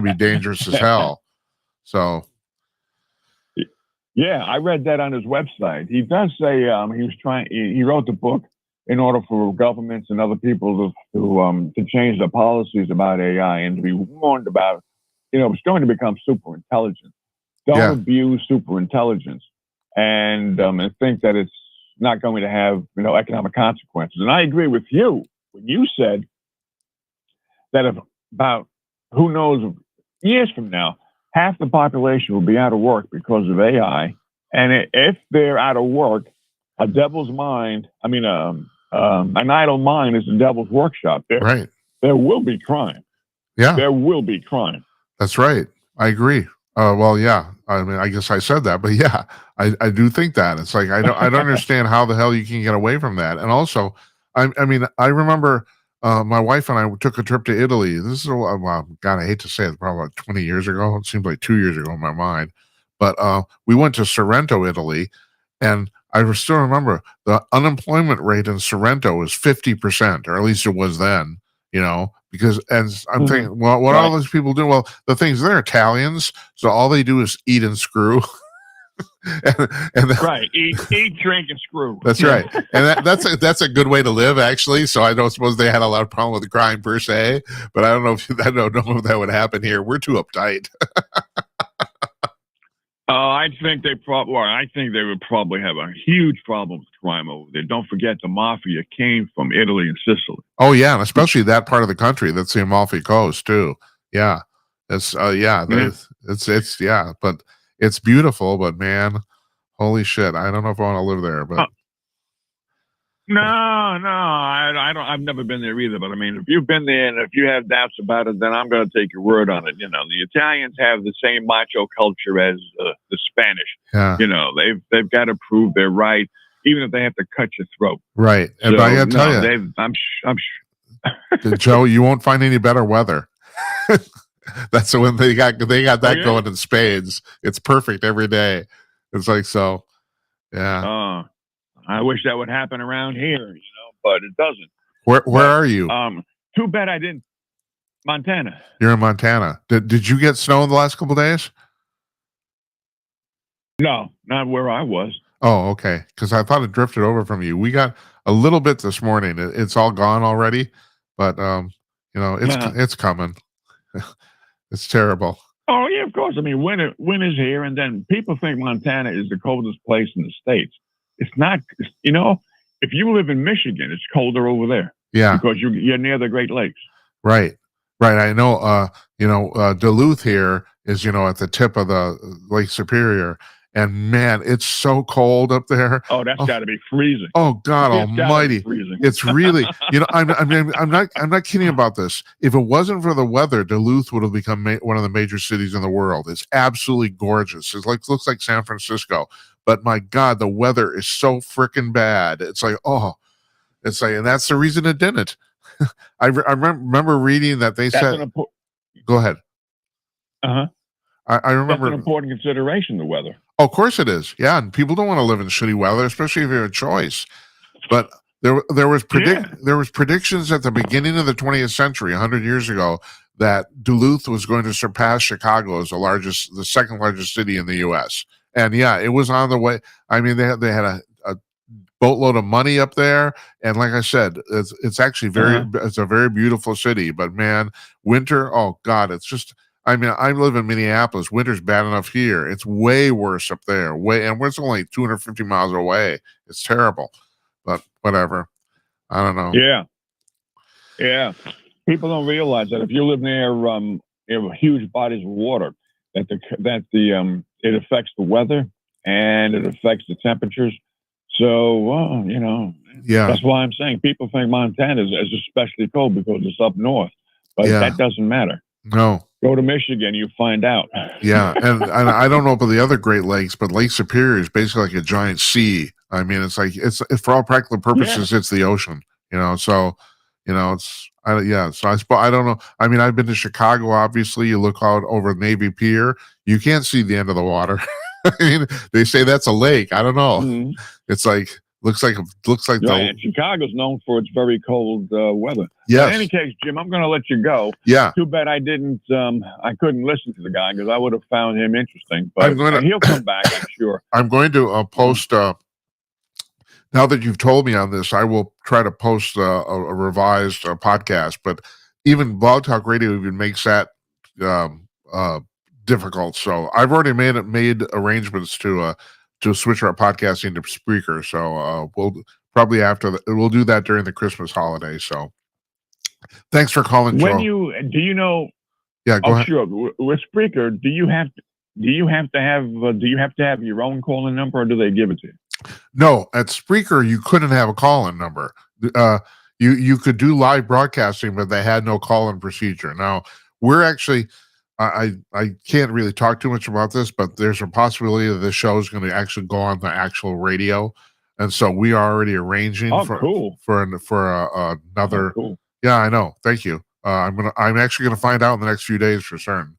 be dangerous as hell. So. Yeah, I read that on his website. He does say he wrote the book in order for governments and other people to change their policies about AI and to be warned about, it's going to become super intelligent. Don't abuse super intelligence and think that it's not going to have, economic consequences. And I agree with you when you said that about who knows years from now, half the population will be out of work because of AI. And if they're out of work, an idle mind is the devil's workshop. There will be crime. Yeah. There will be crime. That's right. I agree. Well, yeah. I mean, I guess I said that, but yeah, I do think that. It's like I don't understand how the hell you can get away from that. And also, I remember my wife and I took a trip to Italy. This is God, I hate to say it, probably about 20 years ago. It seems like 2 years ago in my mind. But we went to Sorrento, Italy, and I still remember the unemployment rate in Sorrento was 50%, or at least it was then. Because I'm thinking, well, what all those people do? Well, the things they're Italians, so all they do is eat and screw. and Right. Eat, drink, and screw. That's right. And that's a good way to live, actually. So I don't suppose they had a lot of problem with crime per se, but I don't know if that would happen here. We're too uptight. I think they would probably have a huge problem with crime over there. Don't forget the mafia came from Italy and Sicily. Oh yeah, and especially that part of the country. That's the Amalfi Coast too. Yeah, it's it's but it's beautiful. But man, holy shit, I don't know if I want to live there. But no, I don't. I've never been there either. But I mean, if you've been there and if you have doubts about it, then I'm going to take your word on it. You know, the Italians have the same macho culture as the Spanish. Yeah. You know, they've got to prove they're right, even if they have to cut your throat. Right. And I got to tell you, I'm Joe, you won't find any better weather. That's when they got that going in spades. It's perfect every day. It's like so. Yeah. I wish that would happen around here, you know, but it doesn't. Where are you? Too bad I didn't. Montana. You're in Montana. Did you get snow in the last couple of days? No, not where I was. Oh, okay. Because I thought it drifted over from you. We got a little bit this morning. It's all gone already, but you know, it's coming. It's terrible. Oh yeah, of course. I mean, winter's here, and then people think Montana is the coldest place in the States. It's not, you know, if you live in Michigan, it's colder over there. Yeah. Because you're near the Great Lakes. Right. Right. I know, Duluth here is, at the tip of the Lake Superior. And man, it's so cold up there. Oh, that's got to be freezing. Oh God Almighty! It's really, I'm not kidding about this. If it wasn't for the weather, Duluth would have become one of the major cities in the world. It's absolutely gorgeous. It looks like San Francisco, but my God, the weather is so freaking bad. It's like, and that's the reason it didn't. I remember reading that they said. Go ahead. I remember. That's an important consideration, the weather. Oh, of course it is. Yeah, and people don't want to live in shitty weather, especially if you have a choice. But there was predictions at the beginning of the 20th century, 100 years ago, that Duluth was going to surpass Chicago as the second largest city in the U.S. And yeah, it was on the way. I mean, they had a boatload of money up there, and like I said, it's actually it's a very beautiful city. But man, winter, oh God, it's just. I mean, I live in Minneapolis. Winter's bad enough here. It's way worse up there. And we're only 250 miles away. It's terrible, but whatever. I don't know. Yeah. People don't realize that if you live near huge bodies of water, that it affects the weather and it affects the temperatures. So, that's why I'm saying people think Montana is especially cold because it's up north, but that doesn't matter. No. Go to Michigan, you find out. Yeah, and I don't know about the other Great Lakes, but Lake Superior is basically like a giant sea. I mean, it's for all practical purposes, it's the ocean. So I don't know. I mean, I've been to Chicago. Obviously, you look out over Navy Pier, you can't see the end of the water. I mean, they say that's a lake. I don't know. Mm-hmm. It's like. Looks like and Chicago's known for its very cold weather. Yes. In any case, Jim, I'm going to let you go. Yeah. Too bad I couldn't listen to the guy because I would have found him interesting. But he'll come back, I'm sure. I'm going to post. Now that you've told me on this, I will try to post a revised podcast. But even Blog Talk Radio even makes that difficult. So I've already made arrangements to switch our podcasting to Spreaker. So we'll probably we'll do that during the Christmas holiday. So thanks for calling, Joe. Yeah, go ahead. Sure. With Spreaker, do you have to have your own call-in number, or do they give it to you? No, at Spreaker you couldn't have a call-in number. You could do live broadcasting, but they had no call-in procedure. Now we're actually. I can't really talk too much about this, but there's a possibility that this show is going to actually go on the actual radio, and so we are already arranging for another. Cool. Yeah, I know. Thank you. I'm actually going to find out in the next few days for certain.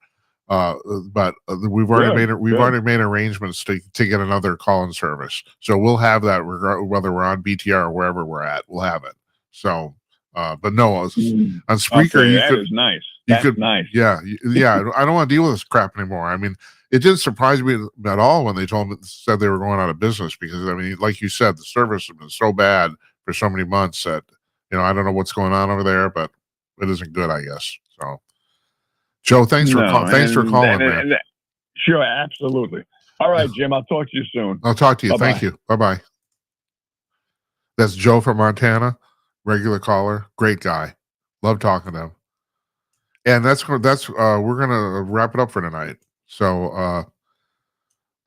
But we've already made arrangements to get another call-in service, so we'll have that whether we're on BTR or wherever we're at, we'll have it. So. But no, on Spreaker, that is nice. That's nice. Yeah. I don't want to deal with this crap anymore. I mean, it didn't surprise me at all when they said they were going out of business, because, I mean, like you said, the service has been so bad for so many months that, I don't know what's going on over there, but it isn't good, I guess. So, Joe, thanks for calling, man. Sure, absolutely. All right, Jim, I'll talk to you soon. I'll talk to you. Bye-bye. Thank you. Bye-bye. That's Joe from Montana, regular caller, great guy. Love talking to him. And we're gonna wrap it up for tonight. So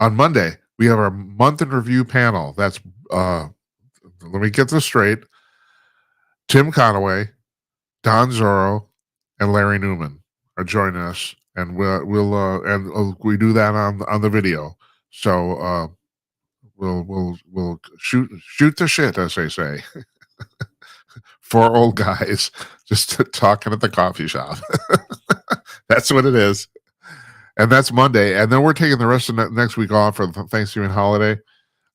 on Monday we have our month in review panel. That's let me get this straight: Tim Conaway, Don Zorro, and Larry Newman are joining us, and we do that on the video. So we'll shoot the shit, as they say. 4 old guys just talking at the coffee shop. That's what it is. And that's Monday. And then we're taking the rest of next week off for the Thanksgiving holiday.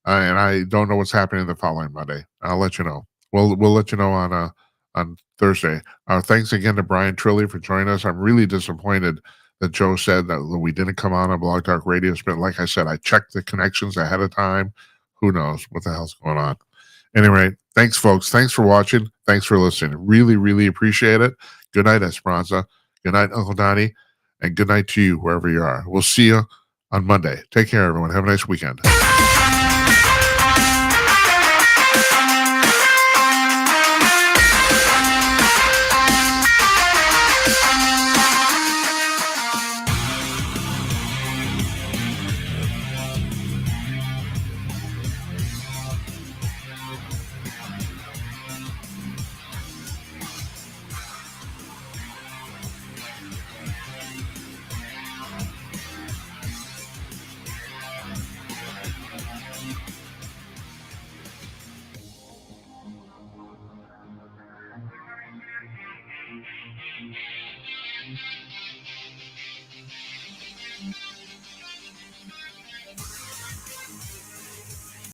And I don't know what's happening the following Monday. I'll let you know. We'll let you know on Thursday. Thanks again to Bryan Trilli for joining us. I'm really disappointed that Joe said that we didn't come on Blog Talk Radio. But like I said, I checked the connections ahead of time. Who knows what the hell's going on? Anyway, thanks, folks. Thanks for watching. Thanks for listening. Really, really appreciate it. Good night, Esperanza. Good night, Uncle Donnie. And good night to you, wherever you are. We'll see you on Monday. Take care, everyone. Have a nice weekend.